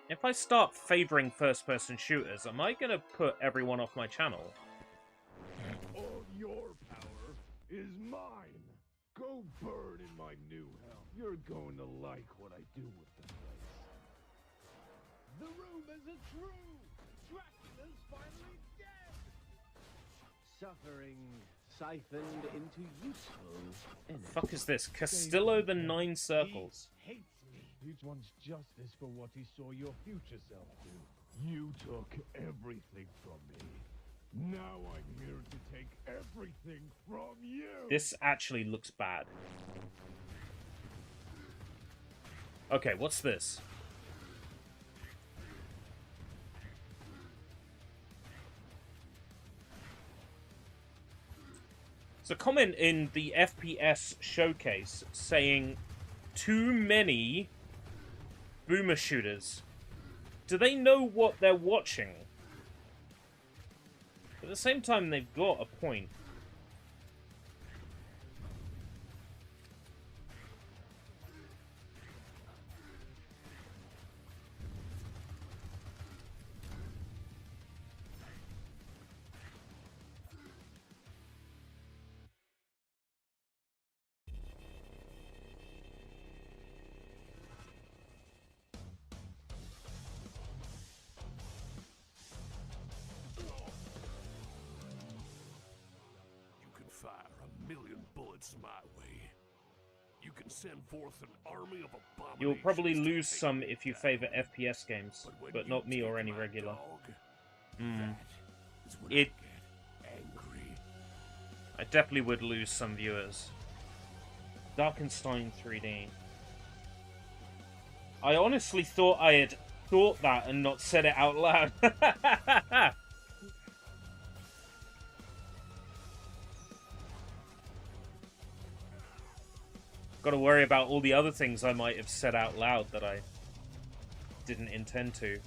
If I start favoring first-person shooters, am I gonna put everyone off my channel? All your power is mine. Go burn in my new hell. You're going to like what I do with the place. The rumors are true. Dracula's finally dead. Suffering siphoned into useful energy. Fuck is this? Castillo the Nine Circles. He hates me. He wants justice for what he saw your future self do. You took everything from me. Now I'm here to take everything from you. This actually looks bad. Okay, what's this? It's a comment in the FPS showcase saying too many boomer shooters. Do they know what they're watching? At the same time, they've got a point. Fire a million bullets my way. You can send forth an army of abominations. You'll probably lose some if you favor FPS games, but not me or any regular. I definitely would lose some viewers. Darkenstein 3D. I honestly thought I had thought that and not said it out loud. Got to worry about all the other things I might have said out loud that I didn't intend to.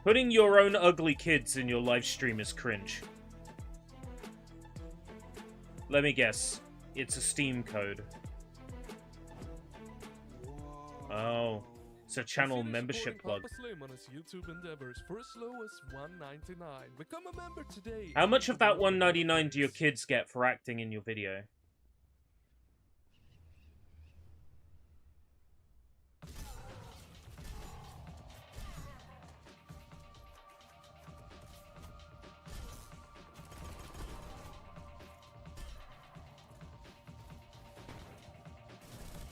Putting your own ugly kids in your live stream is cringe. Let me guess. It's a Steam code. Oh. It's a channel membership plug. On his YouTube endeavors for as low as $1.99. Become a member today. How much of that $1.99 do your kids get for acting in your video?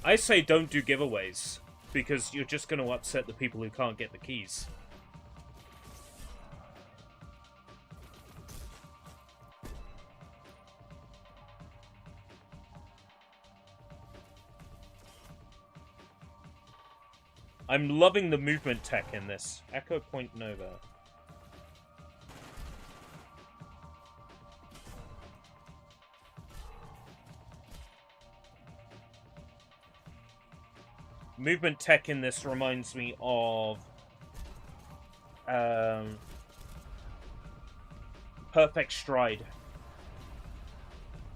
I say don't do giveaways, because you're just going to upset the people who can't get the keys. I'm loving the movement tech in this. Echo Point Nova. Movement tech in this reminds me of Perfect Stride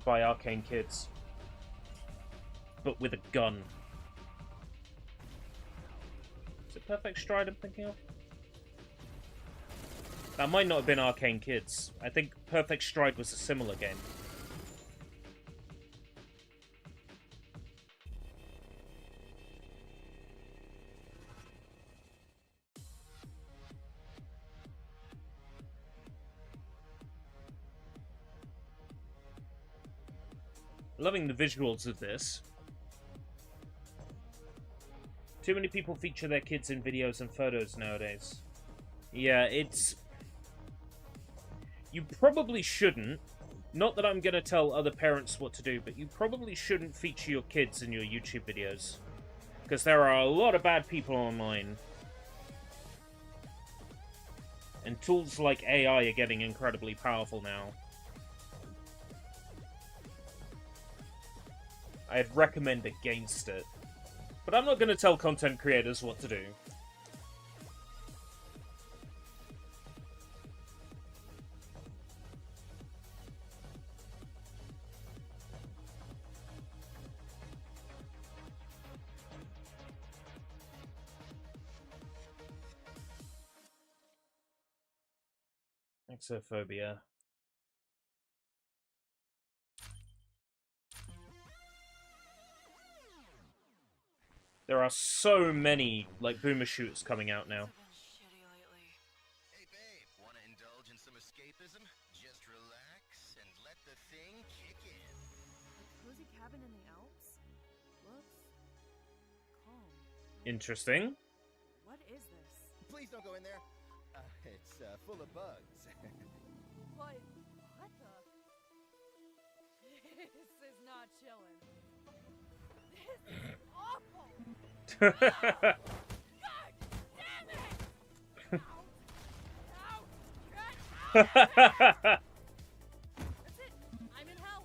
by Arcane Kids, but with a gun. Is it Perfect Stride I'm thinking of? That might not have been Arcane Kids. I think Perfect Stride was a similar game. Loving the visuals of this. Too many people feature their kids in videos and photos nowadays. Yeah, it's... You probably shouldn't. Not that I'm gonna tell other parents what to do, but you probably shouldn't feature your kids in your YouTube videos. Because there are a lot of bad people online. And tools like AI are getting incredibly powerful now. I'd recommend against it. But I'm not going to tell content creators what to do. Exophobia. There are so many, like, boomer shooters coming out now. Hey babe, wanna indulge in some escapism? Just relax and let the thing kick in. Cozy cabin in the Alps? Looks calm. Interesting. What is this? Please don't go in there. It's full of bugs. What the? This is not chilling. This is awful. God damn it! Out! That's it. I'm in hell.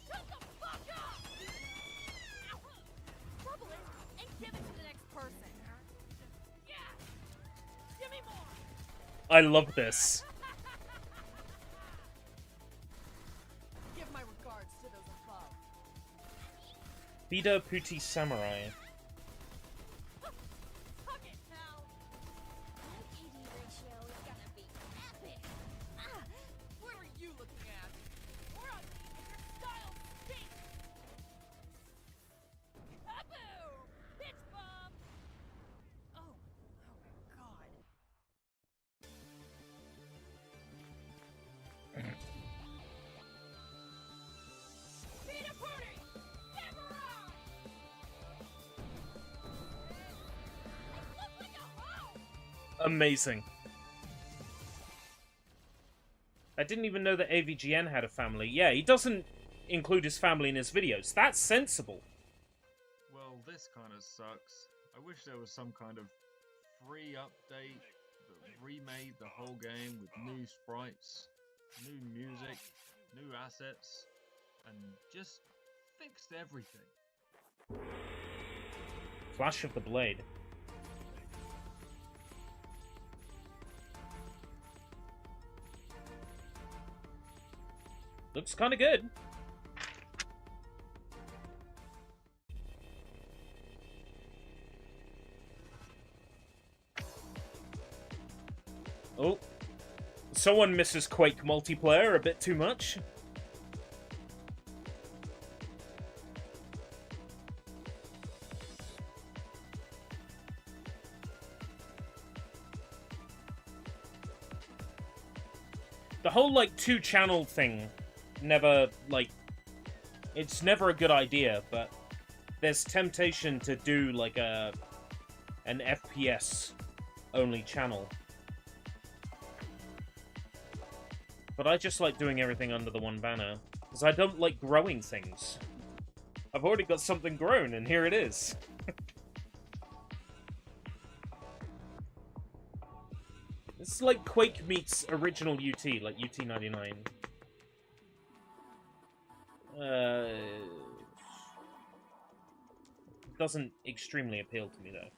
Shut the fuck up! Rubble it and give it to the next person. Yeah. Give me more. I love this. Give my regards to those above. Bida Puti Samurai. Fuck it now. My KD ratio is gonna be epic. What are you looking at? We're on me and your style stinks. Kaboo! Bitch bomb! Oh god. Peter Party! Samurai! Look like a hoe! Amazing. I didn't even know that AVGN had a family. Yeah, he doesn't include his family in his videos. That's sensible. Well, this kind of sucks. I wish there was some kind of free update that remade the whole game with new sprites, new music, new assets, and just fixed everything. Flash of the Blade. Looks kind of good. Oh. Someone misses Quake multiplayer a bit too much. The whole, like, two-channel thing never, like... It's never a good idea, but there's temptation to do, like, an FPS-only channel. But I just like doing everything under the one banner, because I don't like growing things. I've already got something grown, and here it is. It's like Quake meets original UT, like UT99. Doesn't extremely appeal to me, though.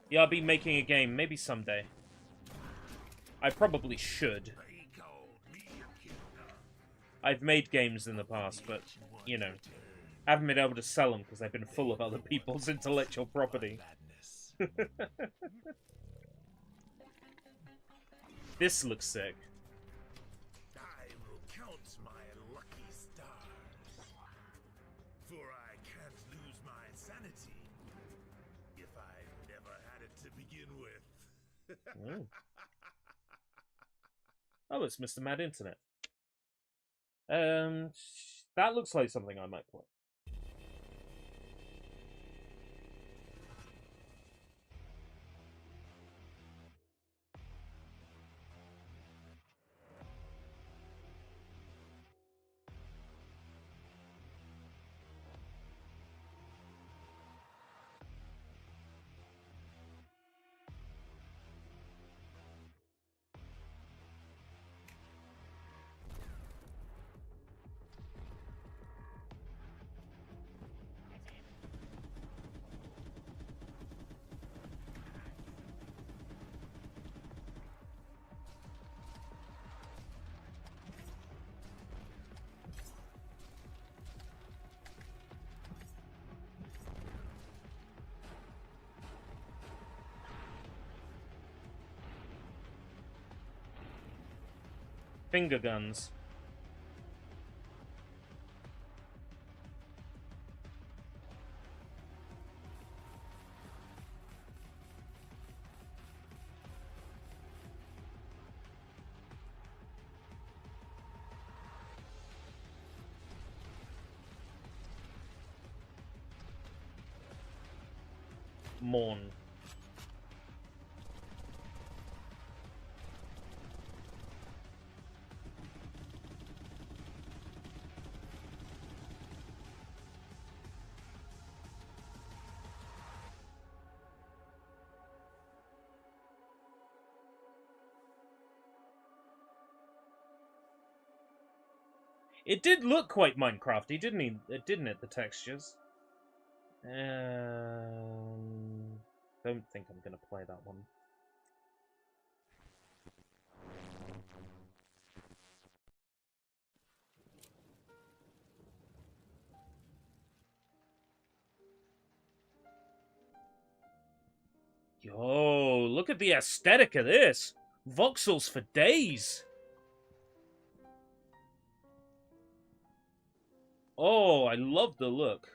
Yeah, I'll be making a game, maybe someday. I probably should. I've made games in the past, but, you know, I haven't been able to sell them because they've been full of other people's intellectual property. This looks sick. I will count my lucky stars, for I can't lose my sanity if I never had it to begin with. Oh, it's Mr. Mad Internet. That looks like something I might play. Finger guns. Morn. It did look quite Minecrafty, didn't it? Didn't it? The textures. Don't think I'm gonna play that one. Yo, look at the aesthetic of this. Voxels for days. Oh, I love the look.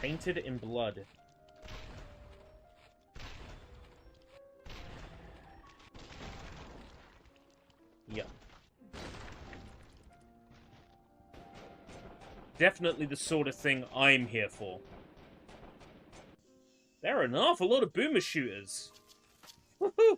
Painted in blood. Yeah. Definitely the sort of thing I'm here for. There are an awful lot of boomer shooters. Woohoo!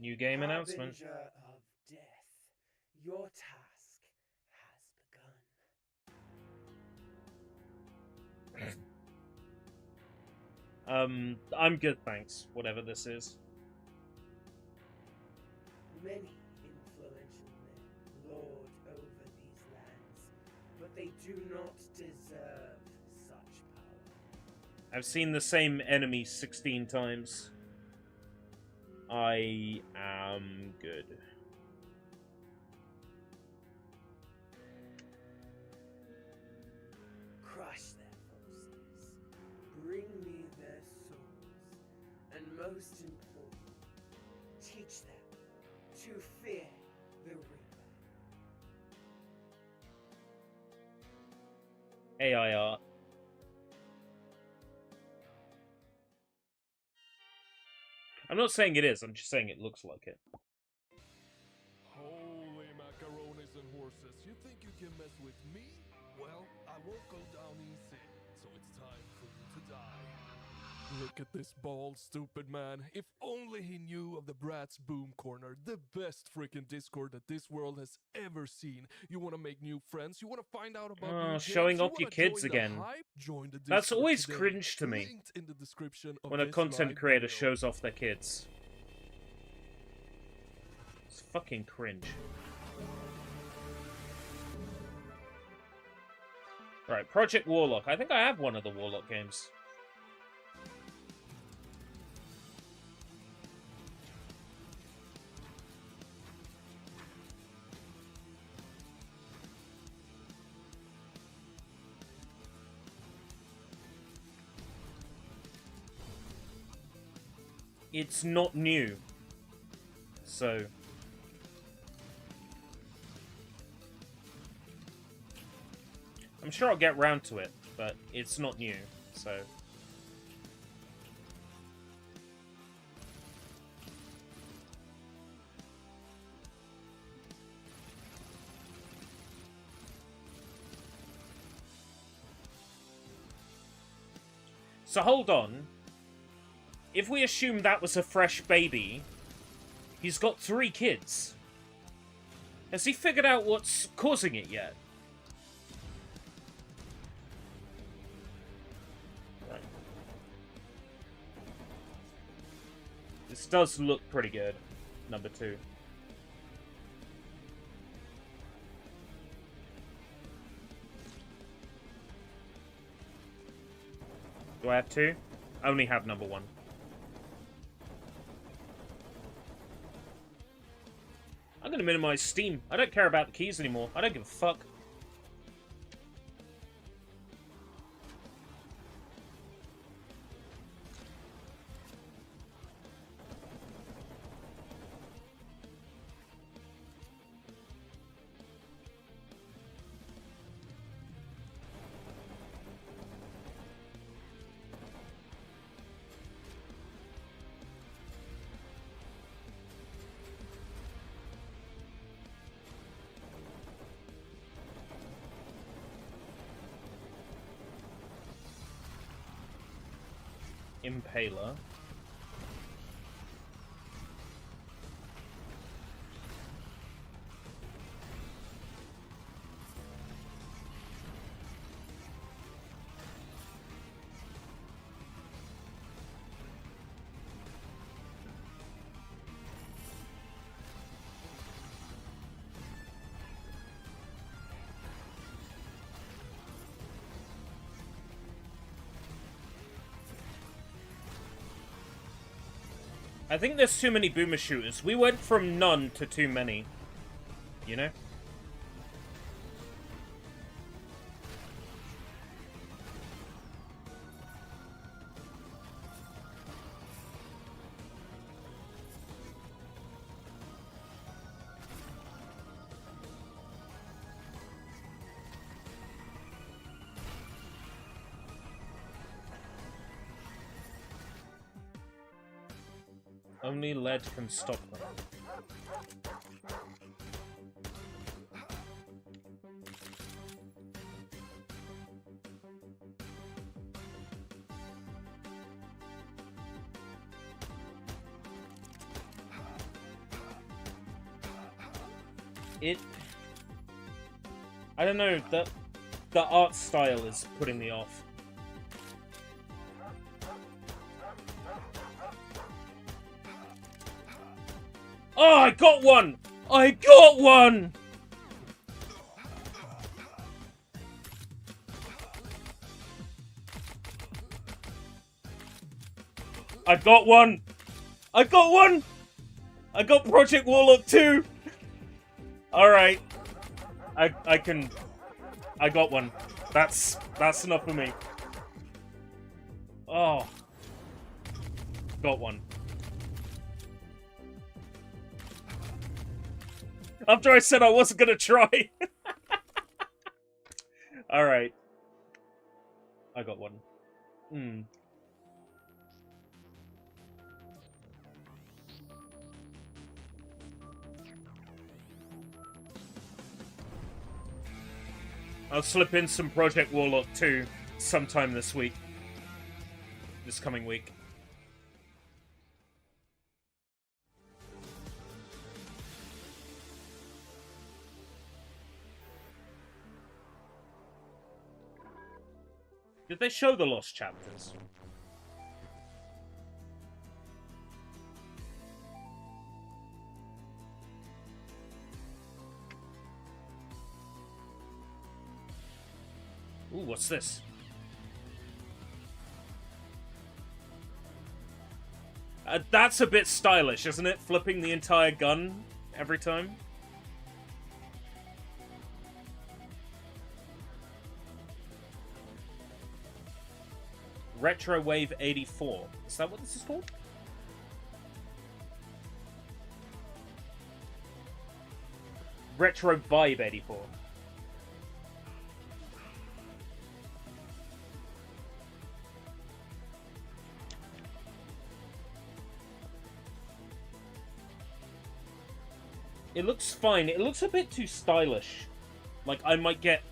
New game announcement. Harbinger of death, your task has begun. I'm good, thanks. Whatever this is. Many influential men lord over these lands, but they do not deserve such power. I've seen the same enemy 16 times. I am good. Crush their forces, bring me their souls, and most important, teach them to fear the Reaper. AI art. I'm not saying it is, I'm just saying it looks like it. Holy macaronis and horses, you think you can mess with me? Well, I won't go down easy, so it's time for you to die. Look at this bald, stupid man. If only he knew of the Bratz Boom Corner, the best freaking Discord that this world has ever seen. You want to make new friends? You want to find out about new games? Showing You off your wanna kids join the again. hype? Join the That's Discord always today. cringe to me. Linked in the description of When a this content live creator video. shows off their kids. It's fucking cringe. Right, Project Warlock. I think I have one of the Warlock games. It's not new. So... I'm sure I'll get round to it, but it's not new, so... So hold on. If we assume that was a fresh baby, he's got 3 kids. Has he figured out what's causing it yet? This does look pretty good, number 2. Do I have 2? I only have number 1. I'm gonna minimize Steam. I don't care about the keys anymore. I don't give a fuck. Impaler. I think there's too many boomer shooters. We went from none to too many. You know? Only lead can stop them. I don't know, the art style is putting me off. Oh, I got one! I got one! I got one! I got one! I got Project Warlock 2! Alright. I got one. That's enough for me. Oh. Got one. After I said I wasn't gonna try. Alright. I got one. I'll slip in some Project Warlock 2 sometime this week. This coming week. Did they show the lost chapters? Ooh, what's this? That's a bit stylish, isn't it? Flipping the entire gun every time. Retro Wave 84. Is that what this is called? Retro Vibe 84. It looks fine. It looks a bit too stylish. Like, I might get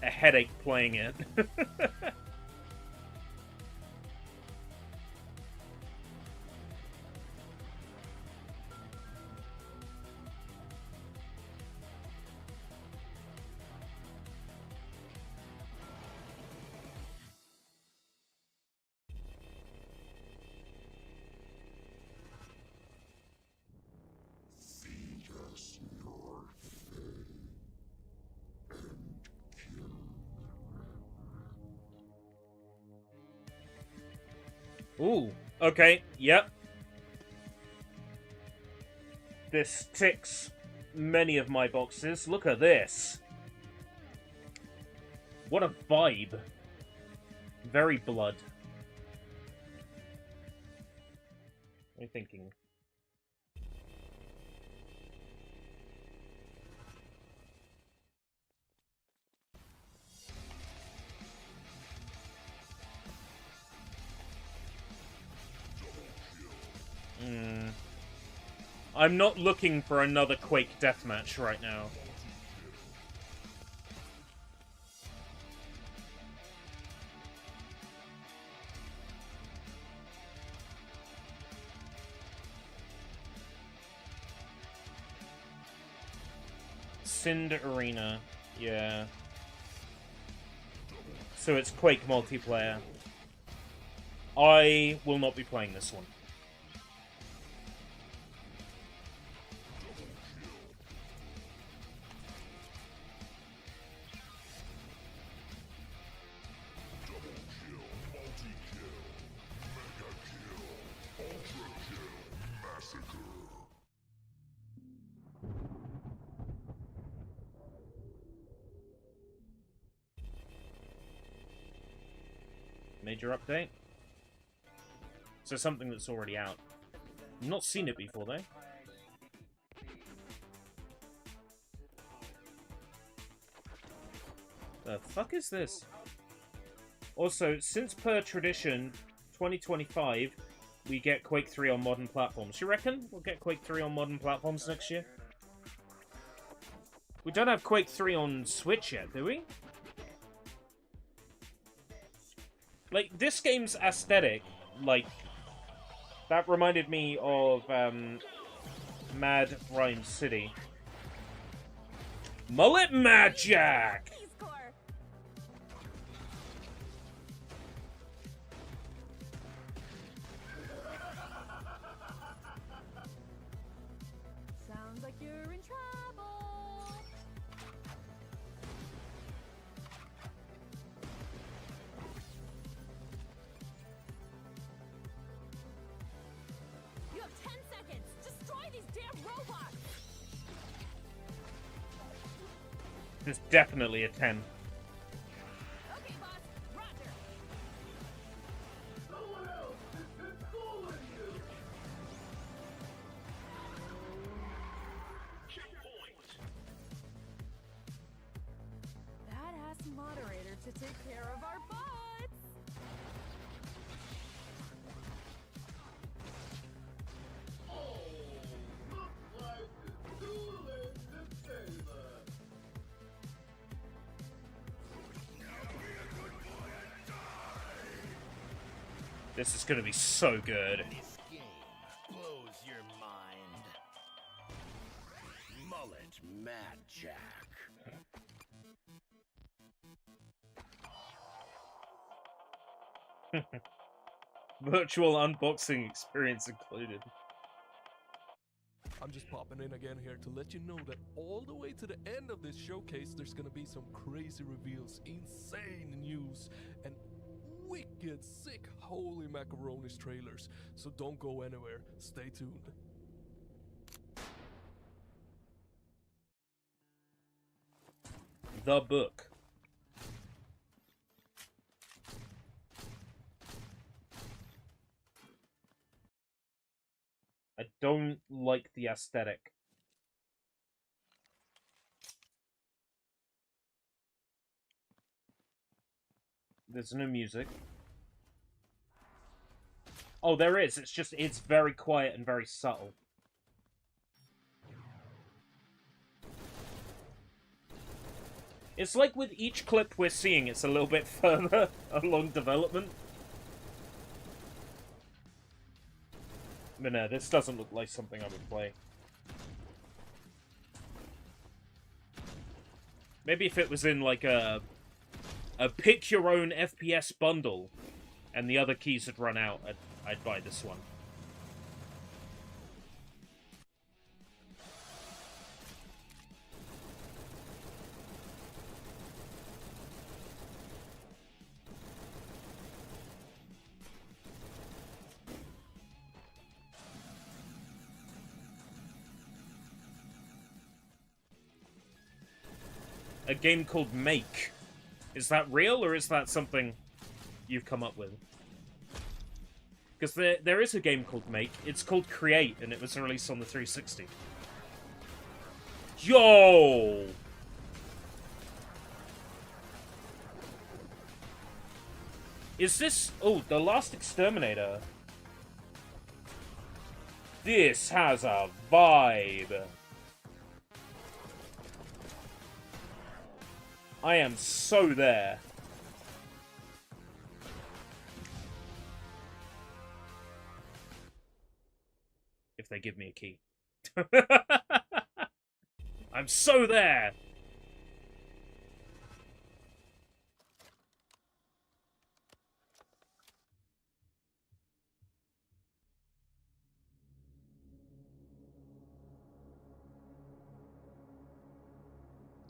a headache playing it. Ooh, okay, yep. This ticks many of my boxes. Look at this. What a vibe. Very blood. What are you thinking? I'm not looking for another Quake deathmatch right now. Sind Arena, yeah. So it's Quake multiplayer. I will not be playing this one. Major update? So something that's already out. I've not seen it before, though. The fuck is this? Also, since per tradition, 2025, we get Quake 3 on modern platforms. You reckon we'll get Quake 3 on modern platforms next year? We don't have Quake 3 on Switch yet, do we? Like, this game's aesthetic, like, that reminded me of, Mad Rhyme City. Mullet Magic! Sounds like you're in trouble. You have 10 seconds. Destroy these damn robots. There's definitely a 10. Okay, boss. Roger. Badass moderator to take care of our butts. This is gonna be so good. This game blows your mind. Mullet Magic. Virtual unboxing experience included. I'm just popping in again here to let you know that all the way to the end of this showcase, there's gonna be some crazy reveals, insane news, and wicked sick holy macaronis trailers. So don't go anywhere. Stay tuned. The book. I don't like the aesthetic. There's no music. Oh, there is. It's very quiet and very subtle. It's like with each clip we're seeing, it's a little bit further along development. But no, this doesn't look like something I would play. Maybe if it was in like a pick your own FPS bundle and the other keys had run out, I'd buy this one. a game called Make. Is that real, or is that something you've come up with? Because there is a game called Make. It's called Create, and it was released on the 360. Yo! Is this... Oh, The Last Exterminator. This has a vibe. I am so there. If they give me a key. I'm so there!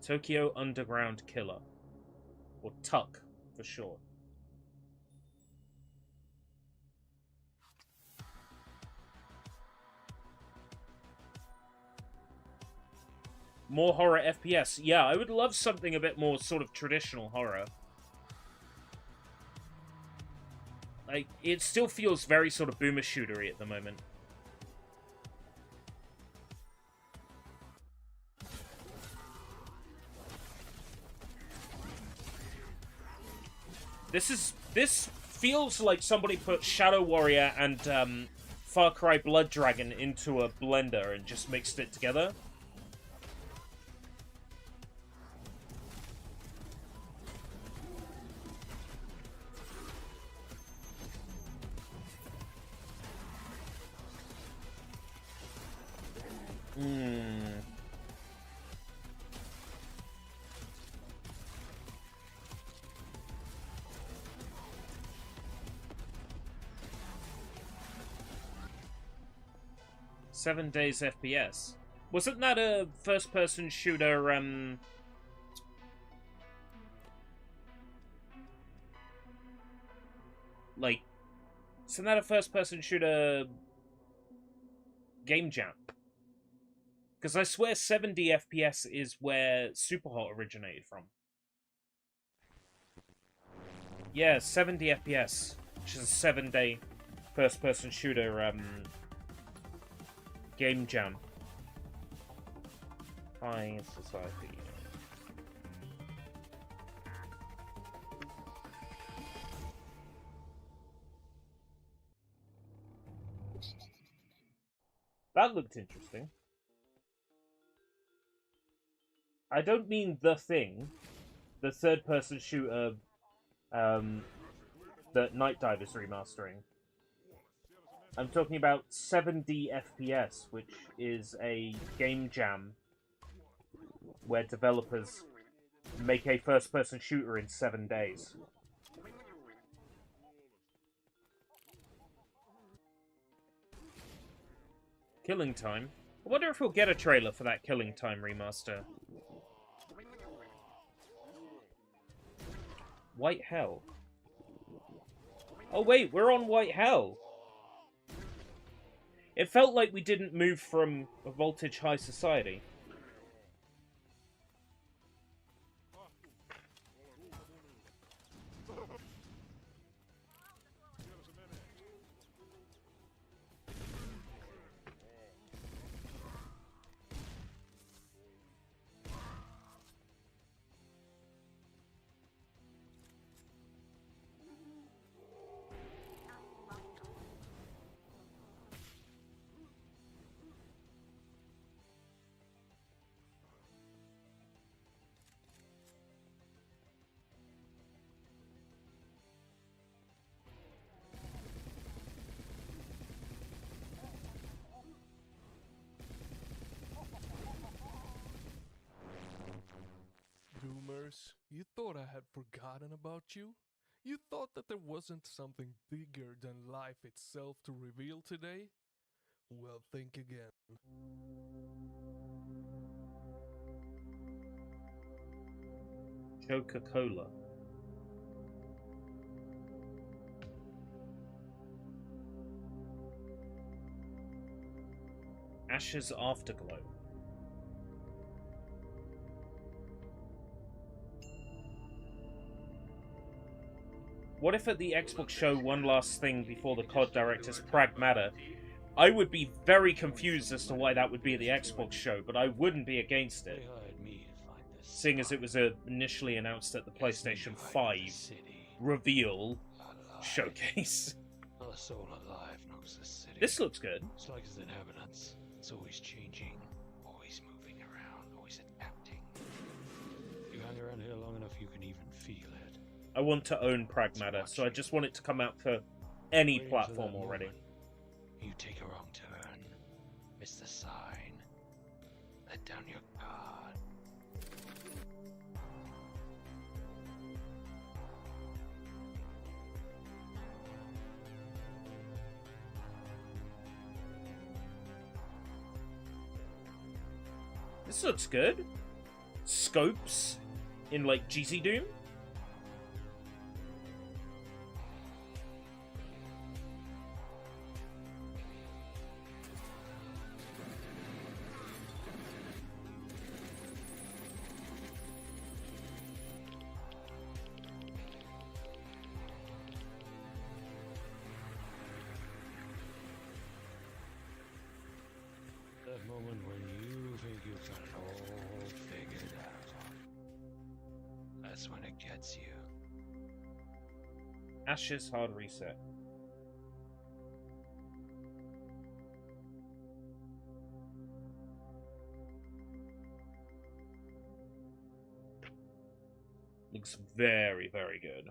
Tokyo Underground Killer. Or Tuck, for short. More horror FPS. Yeah, I would love something a bit more sort of traditional horror. Like, it still feels very sort of boomer shootery at the moment. This feels like somebody put Shadow Warrior and Far Cry Blood Dragon into a blender and just mixed it together. Hmm. Seven Days FPS. Wasn't that a first-person shooter, like, isn't that a first-person shooter game jam? Because I swear 70 FPS is where Superhot originated from. Yeah, 70 FPS, which is a 7-day first-person shooter, game jam. High society. That looked interesting. I don't mean The Thing, the third-person shooter that Night Dive is remastering. I'm talking about 70 FPS, which is a game jam where developers make a first-person shooter in 7 days. Killing Time? I wonder if we'll get a trailer for that Killing Time remaster. White Hell. Oh wait, we're on White Hell! It felt like we didn't move from a Voltage High Society. Doomers, you thought I had forgotten about you? You thought that there wasn't something bigger than life itself to reveal today? Well, think again. Coca-Cola. Ashes Afterglow. What if at the Xbox show one last thing before the COD Direct is Pragmata? I would be very confused as to why that would be at the Xbox show, but I wouldn't be against it. Seeing as it was initially announced at the PlayStation 5 reveal showcase. Not a soul alive knows this city. This looks good. It's like its inhabitants. It's always changing, always moving around, always adapting. You hang around here long enough, you can even feel it. I want to own Pragmata, so I just want it to come out for any platform already. You take a wrong turn, miss the sign, let down your guard. This looks good. Scopes in, like, GC Doom. That moment when you think you've got it all figured out. That's when it gets you. Ashes hard reset. Looks very, very good.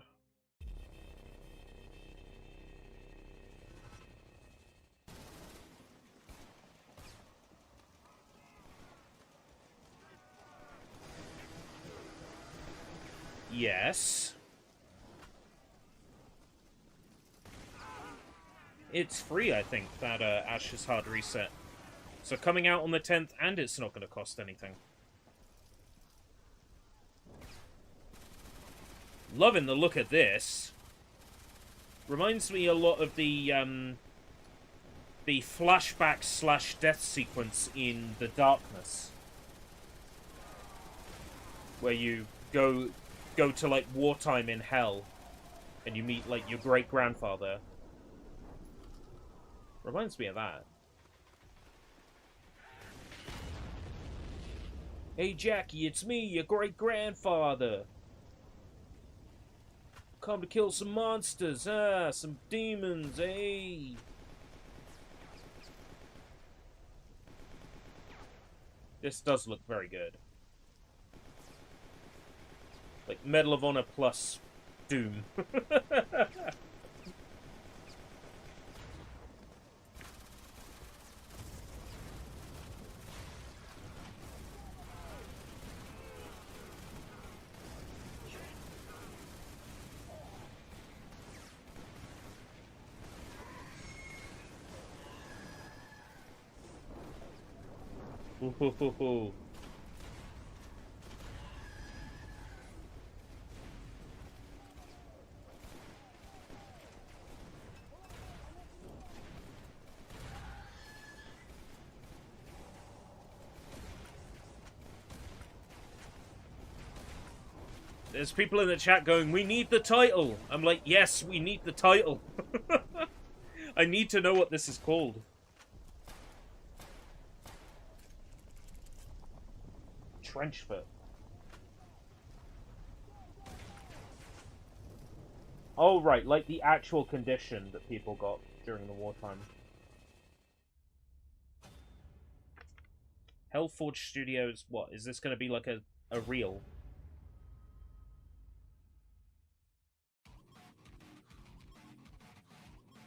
Yes. It's free, I think, that Ashes Hard Reset. So coming out on the 10th, and it's not going to cost anything. Loving the look of this. Reminds me a lot of the flashback / death sequence in The Darkness. Where you go to, like, wartime in hell, and you meet, like, your great-grandfather. Reminds me of that. Hey, Jackie, it's me, your great-grandfather. Come to kill some monsters, some demons, hey. This does look very good. Like Medal of Honor plus Doom. Ooh. There's people in the chat going, we need the title. I'm like, yes, we need the title. I need to know what this is called. Trenchfoot. Oh, right, like the actual condition that people got during the wartime. Hellforge Studios, what? Is this going to be like a reel?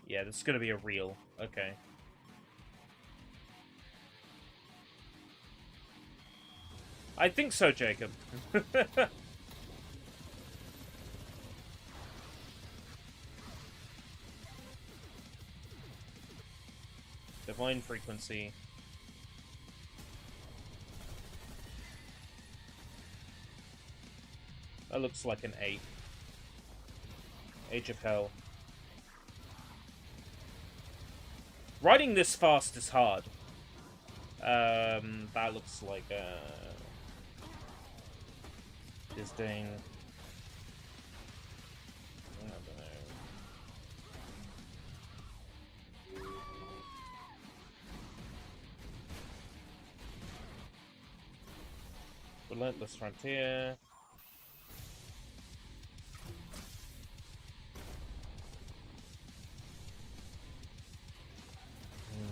Yeah, this is going to be a reel. Okay. I think so, Jacob. Divine Frequency. That looks like an 8. Age of Hell. Riding this fast is hard. That looks like Disdain. I don't know. Relentless Frontier.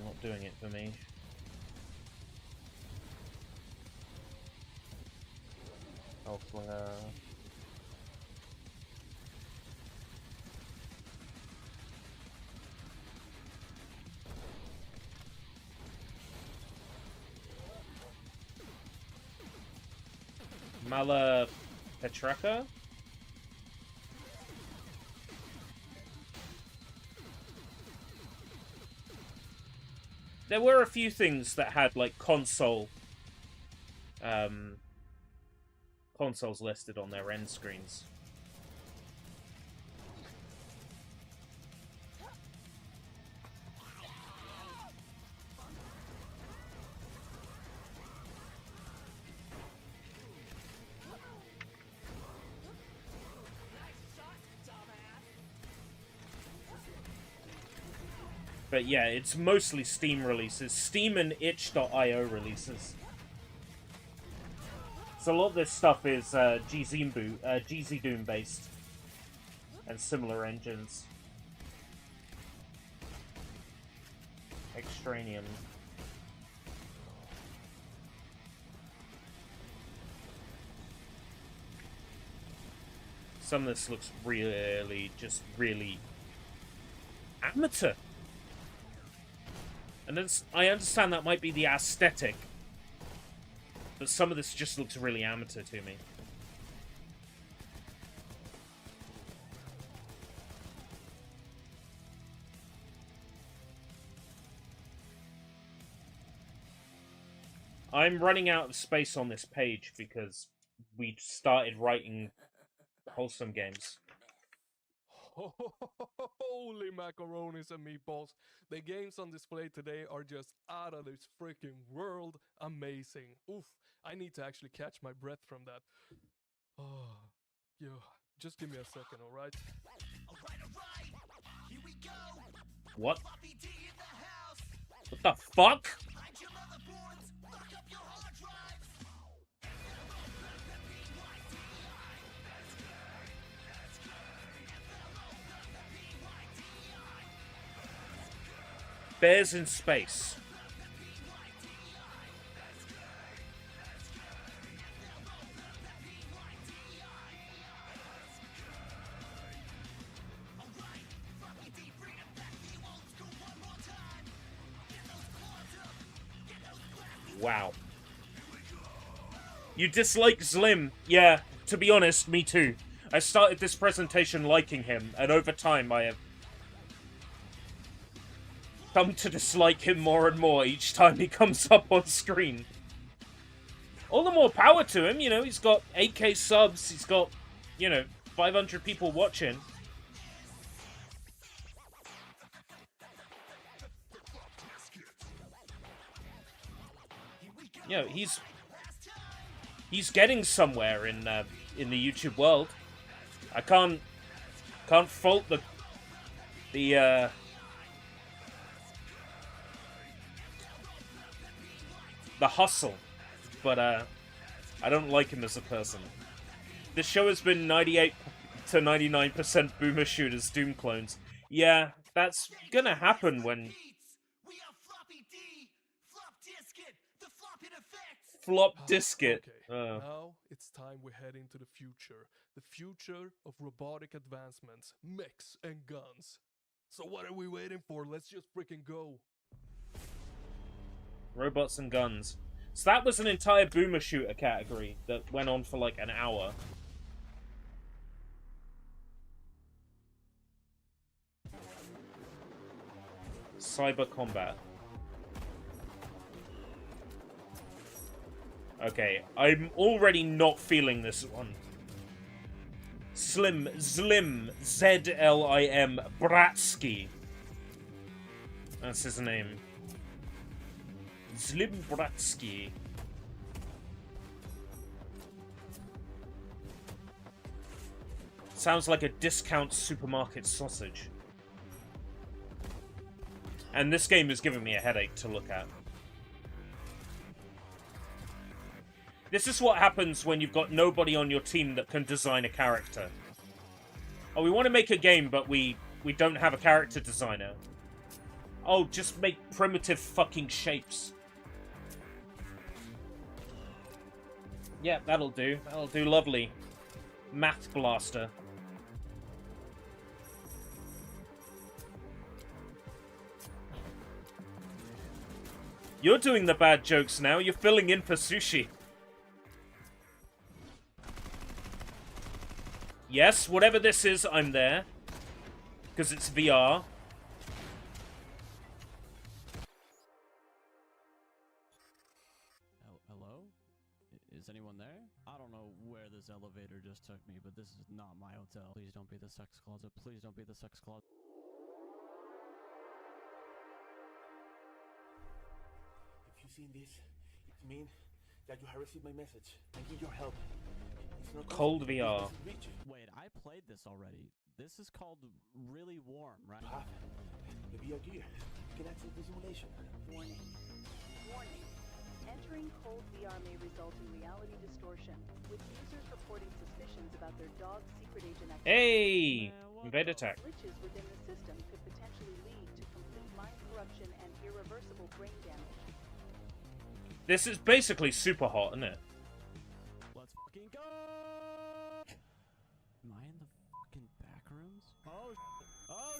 Not doing it for me. Hellflinger. Mala Petreka? There were a few things that had like consoles listed on their end screens. But yeah, it's mostly Steam releases. Steam and itch.io releases. So a lot of this stuff is GZ Doom based. And similar engines. Extranium. Some of this looks really, just really amateur. And I understand that might be the aesthetic, but some of this just looks really amateur to me. I'm running out of space on this page because we started writing wholesome games. Holy macaronis and meatballs. The games on display today are just out of this freaking world amazing. Oof, I need to actually catch my breath from that. Oh, yo, just give me a second, alright? What? What the fuck? Bears in space. Wow. You dislike Slim? Yeah, to be honest, me too. I started this presentation liking him, and over time I have come to dislike him more and more each time he comes up on screen. All the more power to him, you know, he's got 8K subs, he's got, you know, 500 people watching. You know, he's getting somewhere in the YouTube world. I can't fault the hustle, but I don't like him as a person. The show has been 98 to 99% boomer shooters, Doom clones. Yeah, that's gonna happen when flop disket. Okay, now it's time we head into the future. The future of robotic advancements, mechs, and guns. So what are we waiting for? Let's just freaking go. Robots and guns. So that was an entire boomer shooter category that went on for like an hour. Cyber combat. Okay, I'm already not feeling this one. Zlim, Z-L-I-M, Bratsky. That's his name. Zlim Bratsky. Sounds like a discount supermarket sausage. And this game is giving me a headache to look at. This is what happens when you've got nobody on your team that can design a character. Oh, we want to make a game, but we don't have a character designer. Oh, just make primitive fucking shapes. Yeah, that'll do. That'll do lovely. Math blaster. You're doing the bad jokes now. You're filling in for Sushi. Yes, whatever this is, I'm there. Because it's VR. Hello? Is anyone there? I don't know where this elevator just took me, but this is not my hotel. Please don't be the sex closet. Please don't be the sex closet. If you've seen this, it means that you have received my message. I need your help. It's not Cold VR. Wait, I played this already. This is called Really Warm, right? The VR gear. You can access the simulation. Warning. Warning. Entering cold VR may result in reality distortion, with users reporting suspicions about their dog's secret agent activity. Hey! Invade attack. Glitches within the system could potentially lead to complete mind corruption and irreversible brain damage. This is basically super hot, isn't it? Let's fucking go! Am I in the fucking back rooms? Oh, oh,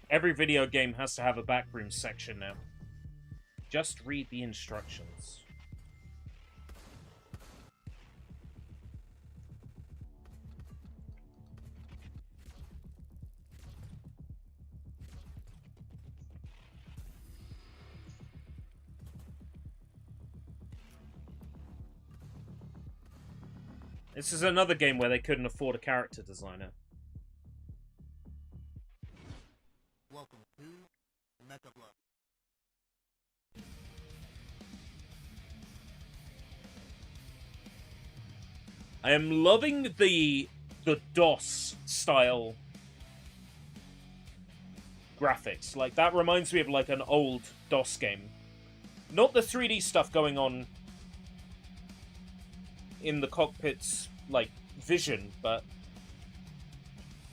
Every video game has to have a backroom section now. Just read the instructions. This is another game where they couldn't afford a character designer. Welcome to Mecha Blood. I am loving the DOS style graphics. Like, that reminds me of like an old DOS game. Not the 3D stuff going on in the cockpit's like vision, but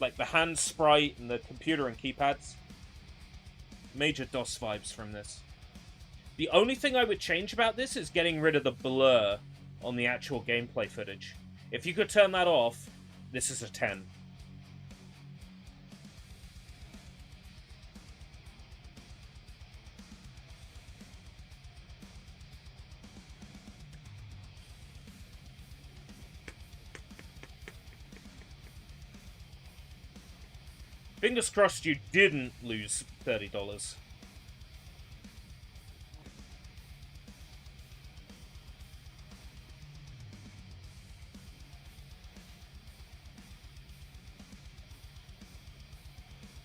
like the hand sprite and the computer and keypads. Major DOS vibes from this. The only thing I would change about this is getting rid of the blur on the actual gameplay footage. If you could turn that off, this is a 10. Fingers crossed you didn't lose $30.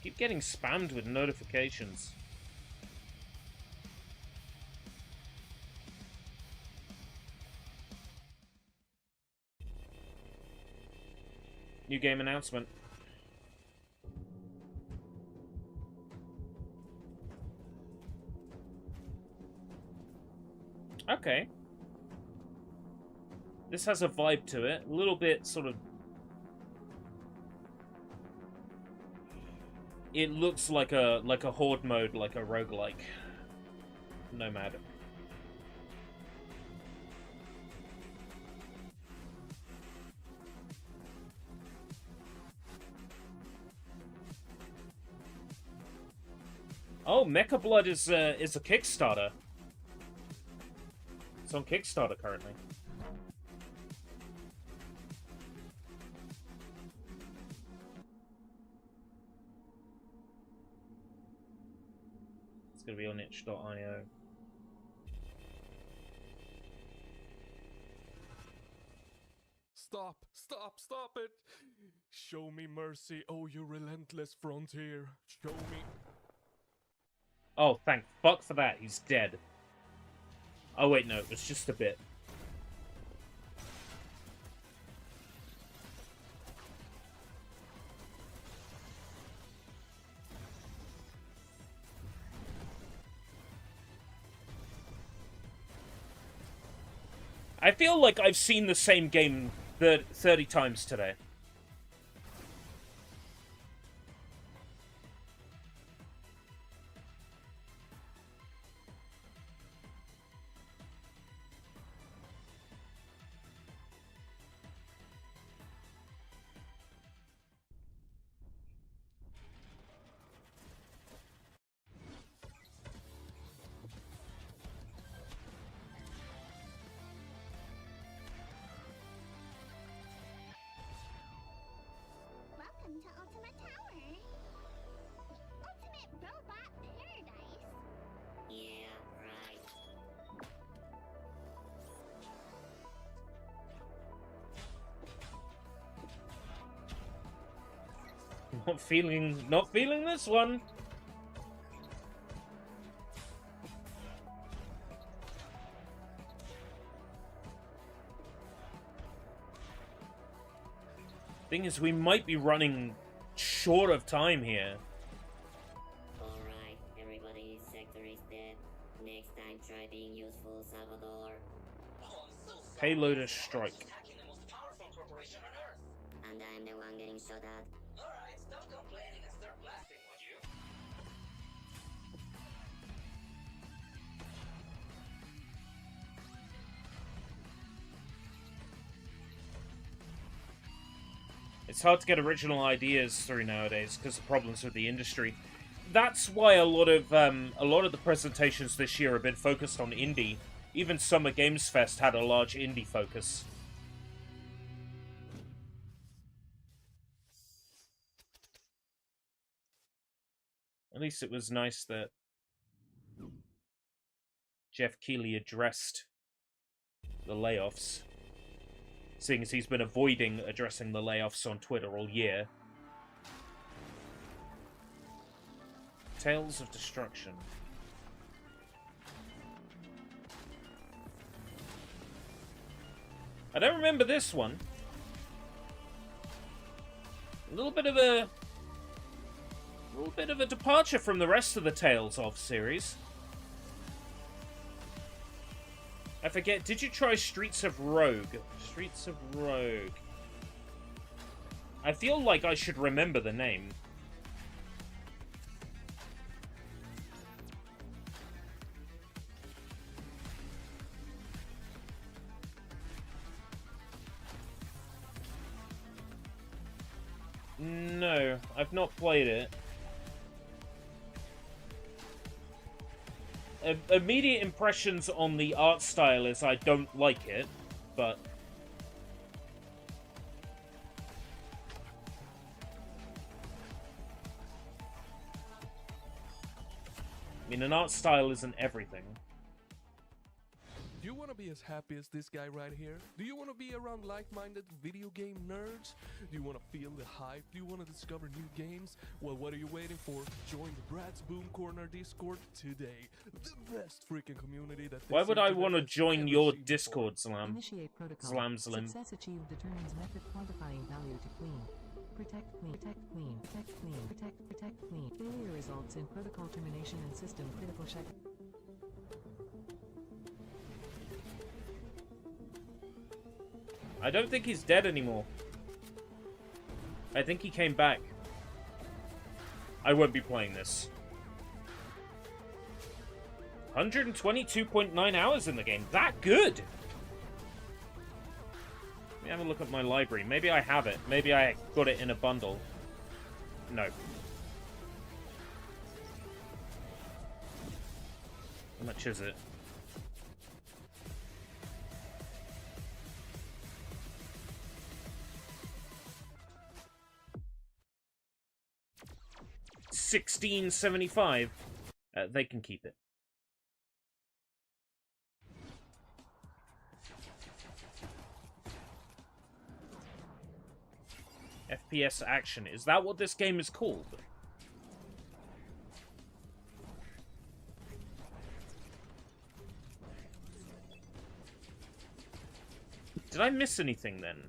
Keep getting spammed with notifications. New game announcement. Okay. This has a vibe to it. A little bit sort of... It looks like a horde mode, like a roguelike. Nomad. Oh, Mecha Blood is a Kickstarter. It's on Kickstarter currently. It's gonna be on itch.io. Stop, stop, stop it! Show me mercy, oh you relentless frontier. Show me... Oh, thank fuck for that, he's dead. Oh wait, no, it was just a bit. I feel like I've seen the same game 30 times today. Welcome to Ultimate Tower. Ultimate Robot Paradise. Yeah, right. Not feeling this one. Thing is, we might be running short of time here. Alright, everybody's sector is dead. Next time try being useful, Salvador. Payloader strike. And I'm the one getting shot at. Alright, stop complaining and start blasting, would you? It's hard to get original ideas through nowadays because of problems with the industry. That's why a lot of the presentations this year have been focused on indie. Even Summer Games Fest had a large indie focus. At least it was nice that Jeff Keighley addressed the layoffs, seeing as he's been avoiding addressing the layoffs on Twitter all year. Tales of Destruction. I don't remember this one. A little bit of a departure from the rest of the Tales of series. I forget, did you try Streets of Rogue? Streets of Rogue. I feel like I should remember the name. No, I've not played it. Immediate impressions on the art style is I don't like it, but... I mean, an art style isn't everything. Do you want to be as happy as this guy right here? Do you want to be around like-minded video game nerds? Do you want to feel the hype? Do you want to discover new games? Well, what are you waiting for? Join the Brad's Boom Corner Discord today. The best freaking community that... Why would I want to join your Discord, Slam? Initiate protocol. Slam Slim. Success achieved determines method quantifying value to Queen. Protect Queen, protect Queen, protect Queen, protect Queen. Failure results in protocol termination and system critical shut. I don't think he's dead anymore. I think he came back. I won't be playing this. 122.9 hours in the game. That good! Let me have a look at my library. Maybe I have it. Maybe I got it in a bundle. No. How much is it? $16.75. They can keep it. FPS action. Is that what this game is called? Did I miss anything then?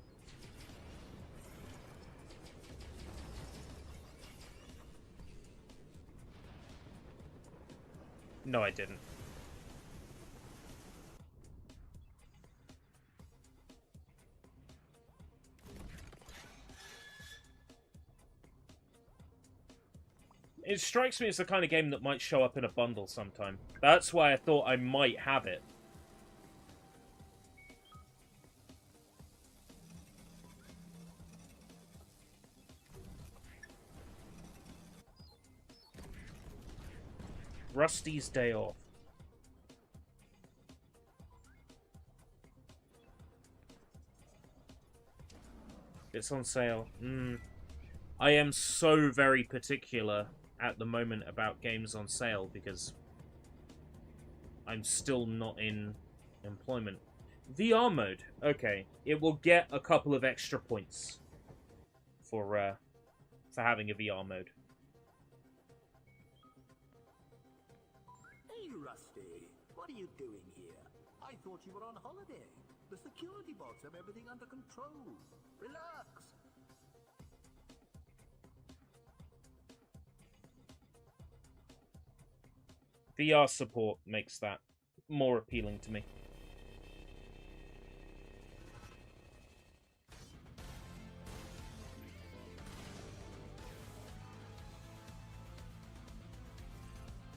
No, I didn't. It strikes me as the kind of game that might show up in a bundle sometime. That's why I thought I might have it. Rusty's Day Off. It's on sale. I am so very particular at the moment about games on sale because I'm still not in employment. VR mode. Okay. It will get a couple of extra points for having a VR mode. Hey, Rusty. What are you doing here? I thought you were on holiday. The security bots have everything under control. Relax. VR support makes that more appealing to me.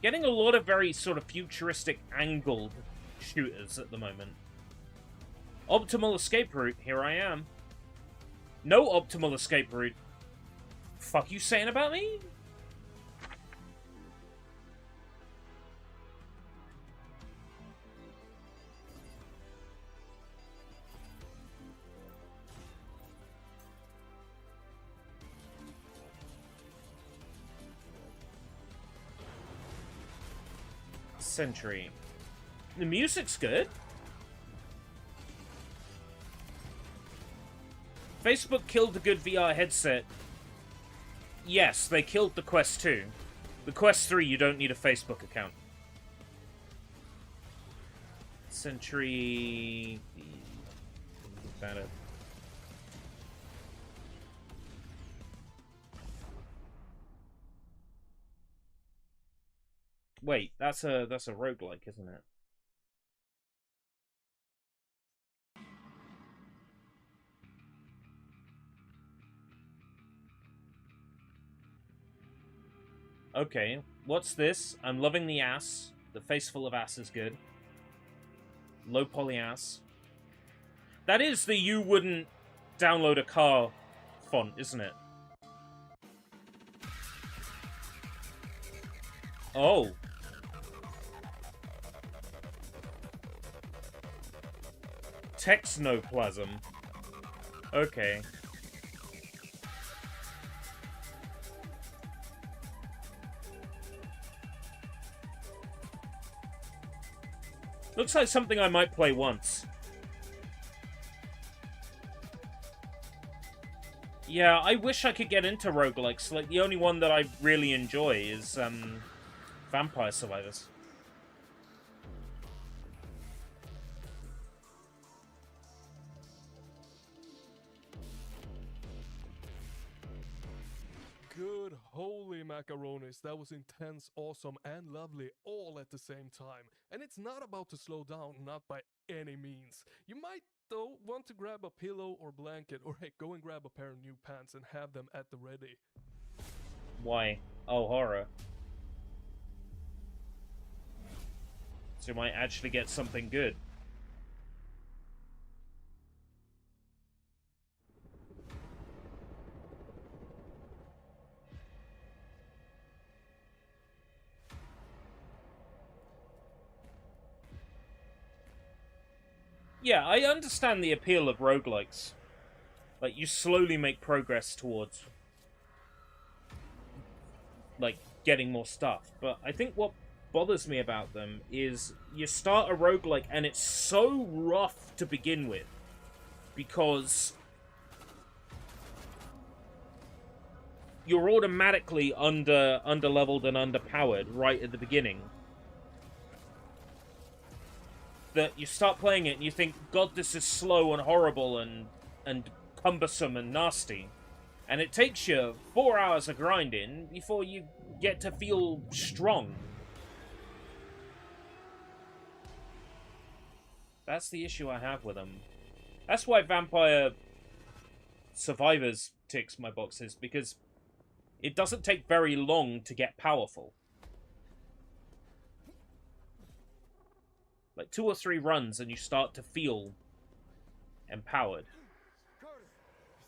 Getting a lot of very sort of futuristic angled shooters at the moment. Optimal escape route, here I am. No optimal escape route. Fuck you saying about me? Century. The music's good. Facebook killed the good VR headset. Yes, they killed the Quest 2. The Quest 3, you don't need a Facebook account. Century... Better. Wait, that's a roguelike, isn't it? Okay, what's this? I'm loving the ass. The face full of ass is good. Low poly ass. That is the you wouldn't download a car font, isn't it? Oh. Texnoplasm. Okay. Looks like something I might play once. Yeah, I wish I could get into roguelikes. Like, the only one that I really enjoy is, Vampire Survivors. Good holy macaronis, that was intense, awesome, and lovely all at the same time. And it's not about to slow down, not by any means. You might, though, want to grab a pillow or blanket, or hey, go and grab a pair of new pants and have them at the ready. Why? Oh, horror. So you might actually get something good. Yeah, I understand the appeal of roguelikes. Like, you slowly make progress towards, like, getting more stuff. But I think what bothers me about them is you start a roguelike and it's so rough to begin with. Because you're automatically under-leveled and underpowered right at the beginning. That you start playing it and you think, God, this is slow and horrible and cumbersome and nasty. And it takes you 4 hours of grinding before you get to feel strong. That's the issue I have with them. That's why Vampire Survivors ticks my boxes, because it doesn't take very long to get powerful. Like 2 or 3 runs and you start to feel empowered. Carter,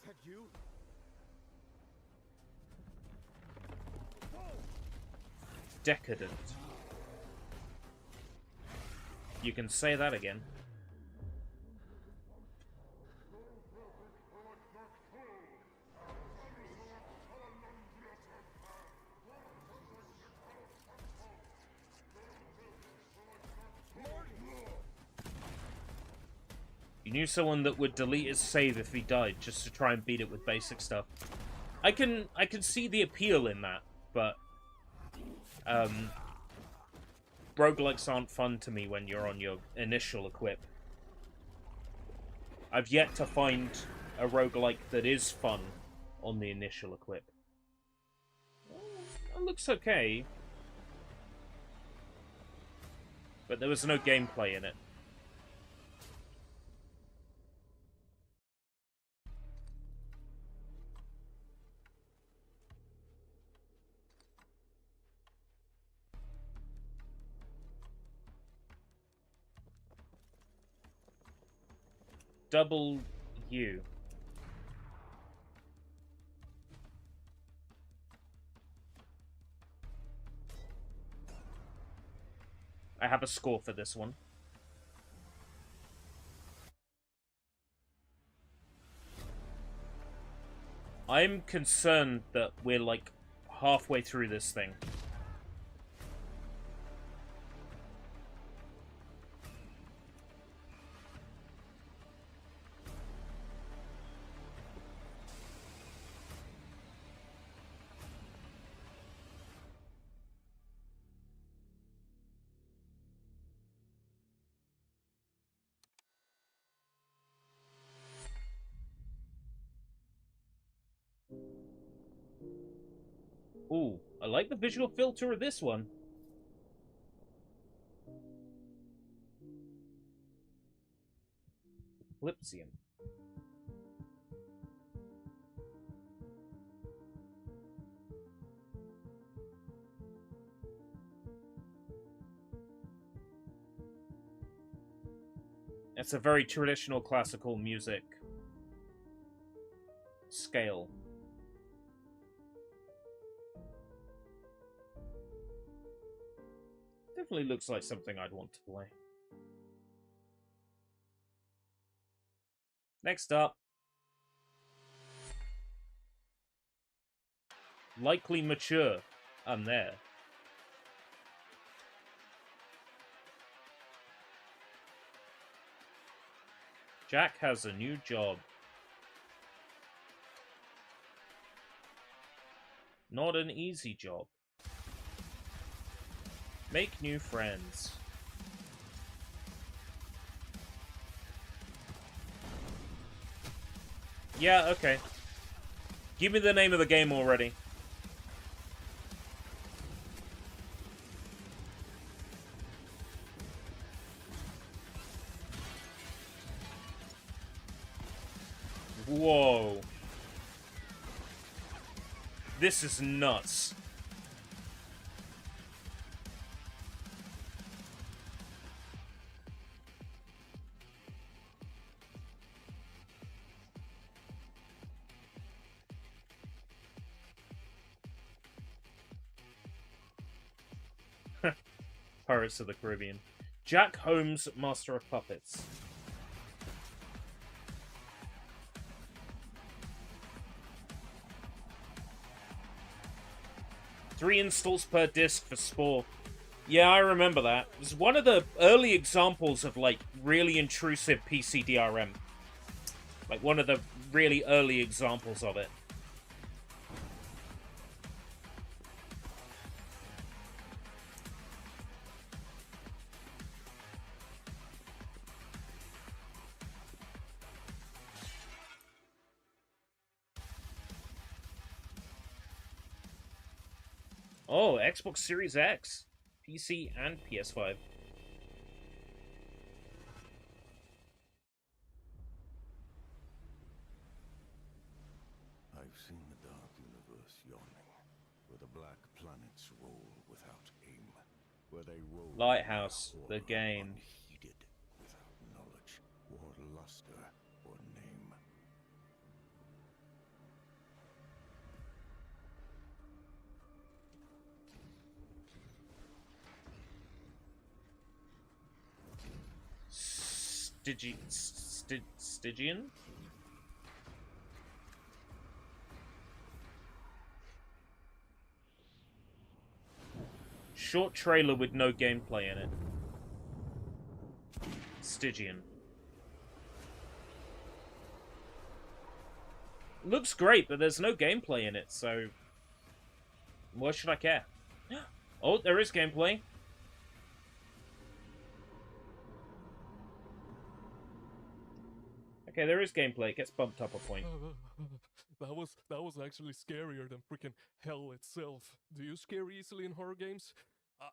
is that you? Decadent. You can say that again. You knew someone that would delete his save if he died just to try and beat it with basic stuff. I can see the appeal in that, but roguelikes aren't fun to me when you're on your initial equip. I've yet to find a roguelike that is fun on the initial equip. It looks okay, but there was no gameplay in it. Double U. I have a score for this one. I'm concerned that we're like halfway through this thing. Ooh, I like the visual filter of this one. Lipsium. It's a very traditional classical music scale. Definitely looks like something I'd want to play. Next up. Likely mature. I'm there. Jack has a new job. Not an easy job. Make new friends. Yeah, okay. Give me the name of the game already. Whoa. This is nuts. Pirates of the Caribbean. Jack Holmes, Master of Puppets. Three installs per disc for Spore. Yeah, I remember that. It was one of the early examples of, like, really intrusive PC DRM. Like, one of the really early examples of it. Oh, Xbox Series X, PC, and PS5. I've seen the dark universe yawning. Black planets roll without aim, where they roll Lighthouse, the game. unheeded, without knowledge or luster or name. Stygian? Short trailer with no gameplay in it. Stygian. Looks great, but there's no gameplay in it, so why should I care? Oh, there is gameplay. Okay, there is gameplay. It gets bumped up a point. That was actually scarier than freaking hell itself. Do you scare easily in horror games?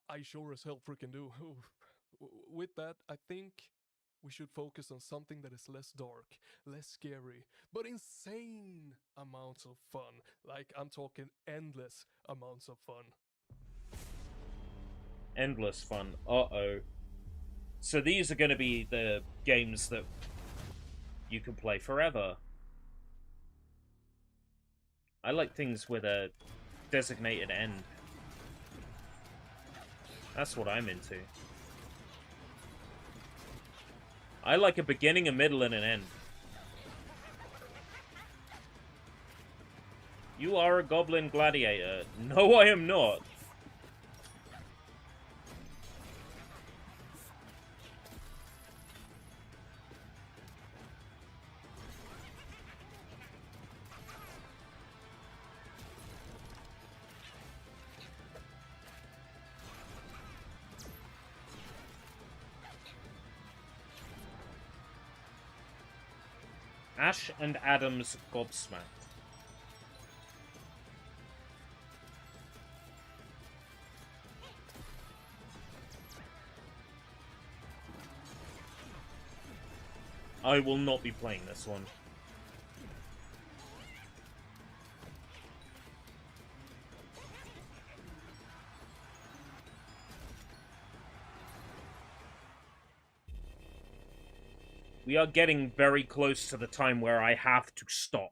I sure as hell freaking do. With that, I think we should focus on something that is less dark, less scary, but insane amounts of fun. Like, I'm talking endless amounts of fun. Endless fun. Uh-oh. So these are going to be the games that you can play forever. I like things with a designated end. That's what I'm into. I like a beginning, a middle, and an end. You are a goblin gladiator. No, I am not. Ash and Adam's gobsmacked. I will not be playing this one. We are getting very close to the time where I have to stop.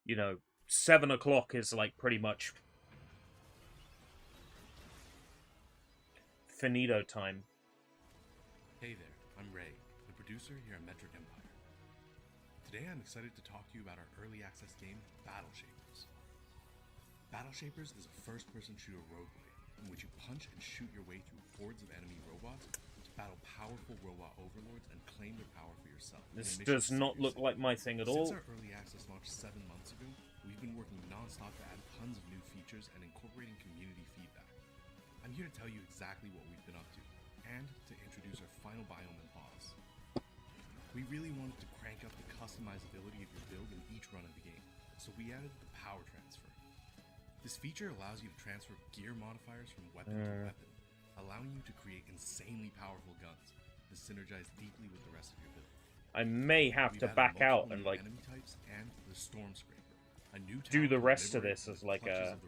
You know, 7 o'clock is like pretty much finito time. Hey there, I'm Ray, the producer here at Metric Empire. Today I'm excited to talk to you about our early access game, Battle Shapers. Battle Shapers is a first-person shooter roguelike in which you punch and shoot your way through hordes of enemy robots to battle powerful robot overlords and claim their power for yourself. This does not look like my thing at all. Since our early access launch 7 months ago, we've been working non-stop to add tons of new features and incorporating community feedback. I'm here to tell you exactly what we've been up to, and to introduce our final biome and boss. We really wanted to crank up the customizability of your build in each run of the game, so we added the power transfer. This feature allows you to transfer gear modifiers from weapon to weapon, allowing you to create insanely powerful guns that synergize deeply with the rest of your build. I may have to back out and like enemy types and the Storm Scraper, a new do the rest of this as like a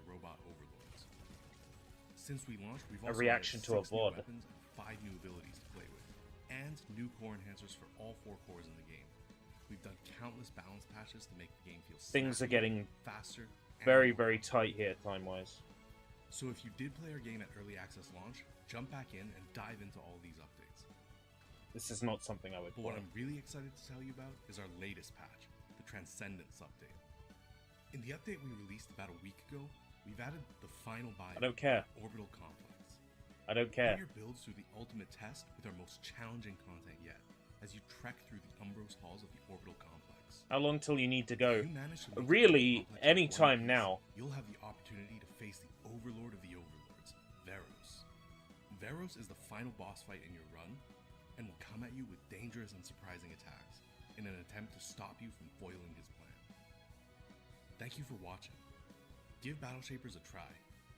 Since we launched, we've a also reaction to a added 6 new VOD. weapons and 5 new abilities to play with, and new core enhancers for all 4 cores in the game. We've done countless balance patches to make the game feel Things are snappier, getting faster, and very, more very tight here time-wise. So if you did play our game at early access launch, jump back in and dive into all these updates. This is not something I would But what play. I'm really excited to tell you about is our latest patch, the Transcendence update. In the update we released about a week ago, we've added the final biome, I don't care. Orbital Complex. I don't care. Put your builds through the ultimate test with our most challenging content yet, as you trek through the Umbros halls of the Orbital Complex. How long till you need to go? If you manage to make it Really, through the complex in any one time piece, now. You'll have the opportunity to face the Overlord of the Overlords, Veros. Veros is the final boss fight in your run, and will come at you with dangerous and surprising attacks, in an attempt to stop you from foiling his plan. Thank you for watching. Give Battle Shapers a try.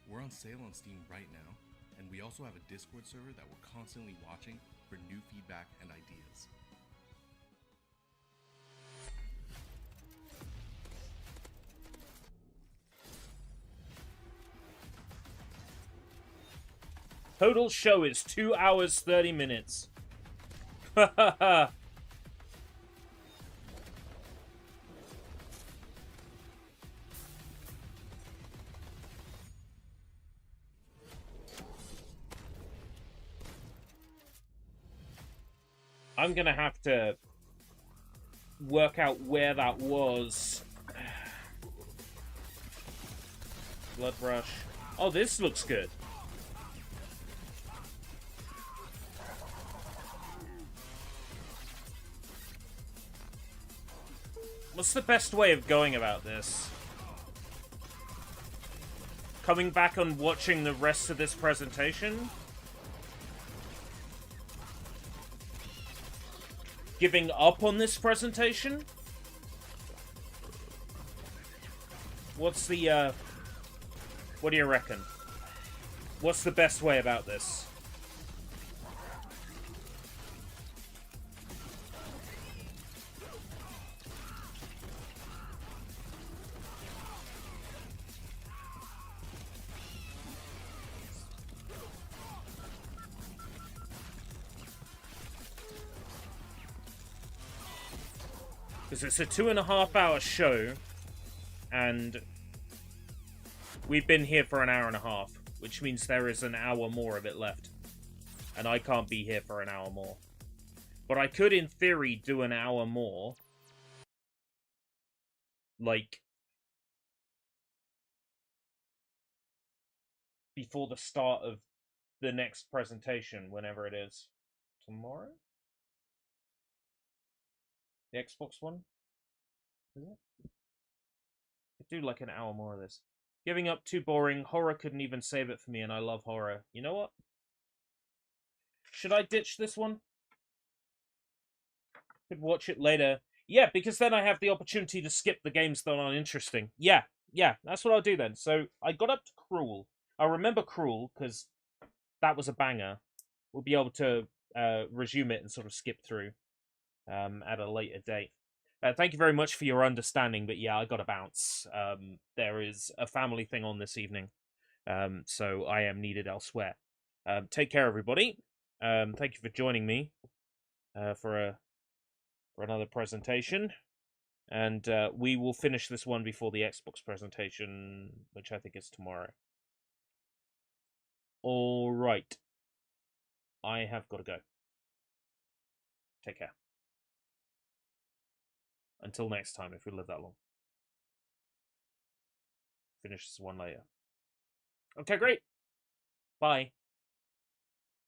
We're on sale on Steam right now, and we also have a Discord server that we're constantly watching for new feedback and ideas. Total show is 2 hours, 30 minutes. Ha ha ha. I'm gonna have to work out where that was. Blood Rush. Oh, this looks good. What's the best way of going about this? Coming back and watching the rest of this presentation? Giving up on this presentation? What's the, what do you reckon? What's the best way about this? Because it's a 2.5 hour show, and we've been here for an hour and a half, which means there is an hour more of it left. And I can't be here for an hour more. But I could, in theory, do an hour more. Like, before the start of the next presentation, whenever it is. Tomorrow? The Xbox one? Is it? Could do like an hour more of this. Giving up too boring. Horror couldn't even save it for me, and I love horror. You know what? Should I ditch this one? Could watch it later. Yeah, because then I have the opportunity to skip the games that aren't interesting. Yeah, that's what I'll do then. So I got up to Cruel. I remember Cruel, because that was a banger. We'll be able to resume it and sort of skip through at a later date. Thank you very much for your understanding, but yeah, I gotta bounce. There is a family thing on this evening, so I am needed elsewhere. Take care, everybody. Thank you for joining me for another presentation, and we will finish this one before the Xbox presentation, which I think is tomorrow. All right, I have got to go. Take care. Until next time, if we live that long. Finish this one later. Okay, great. Bye.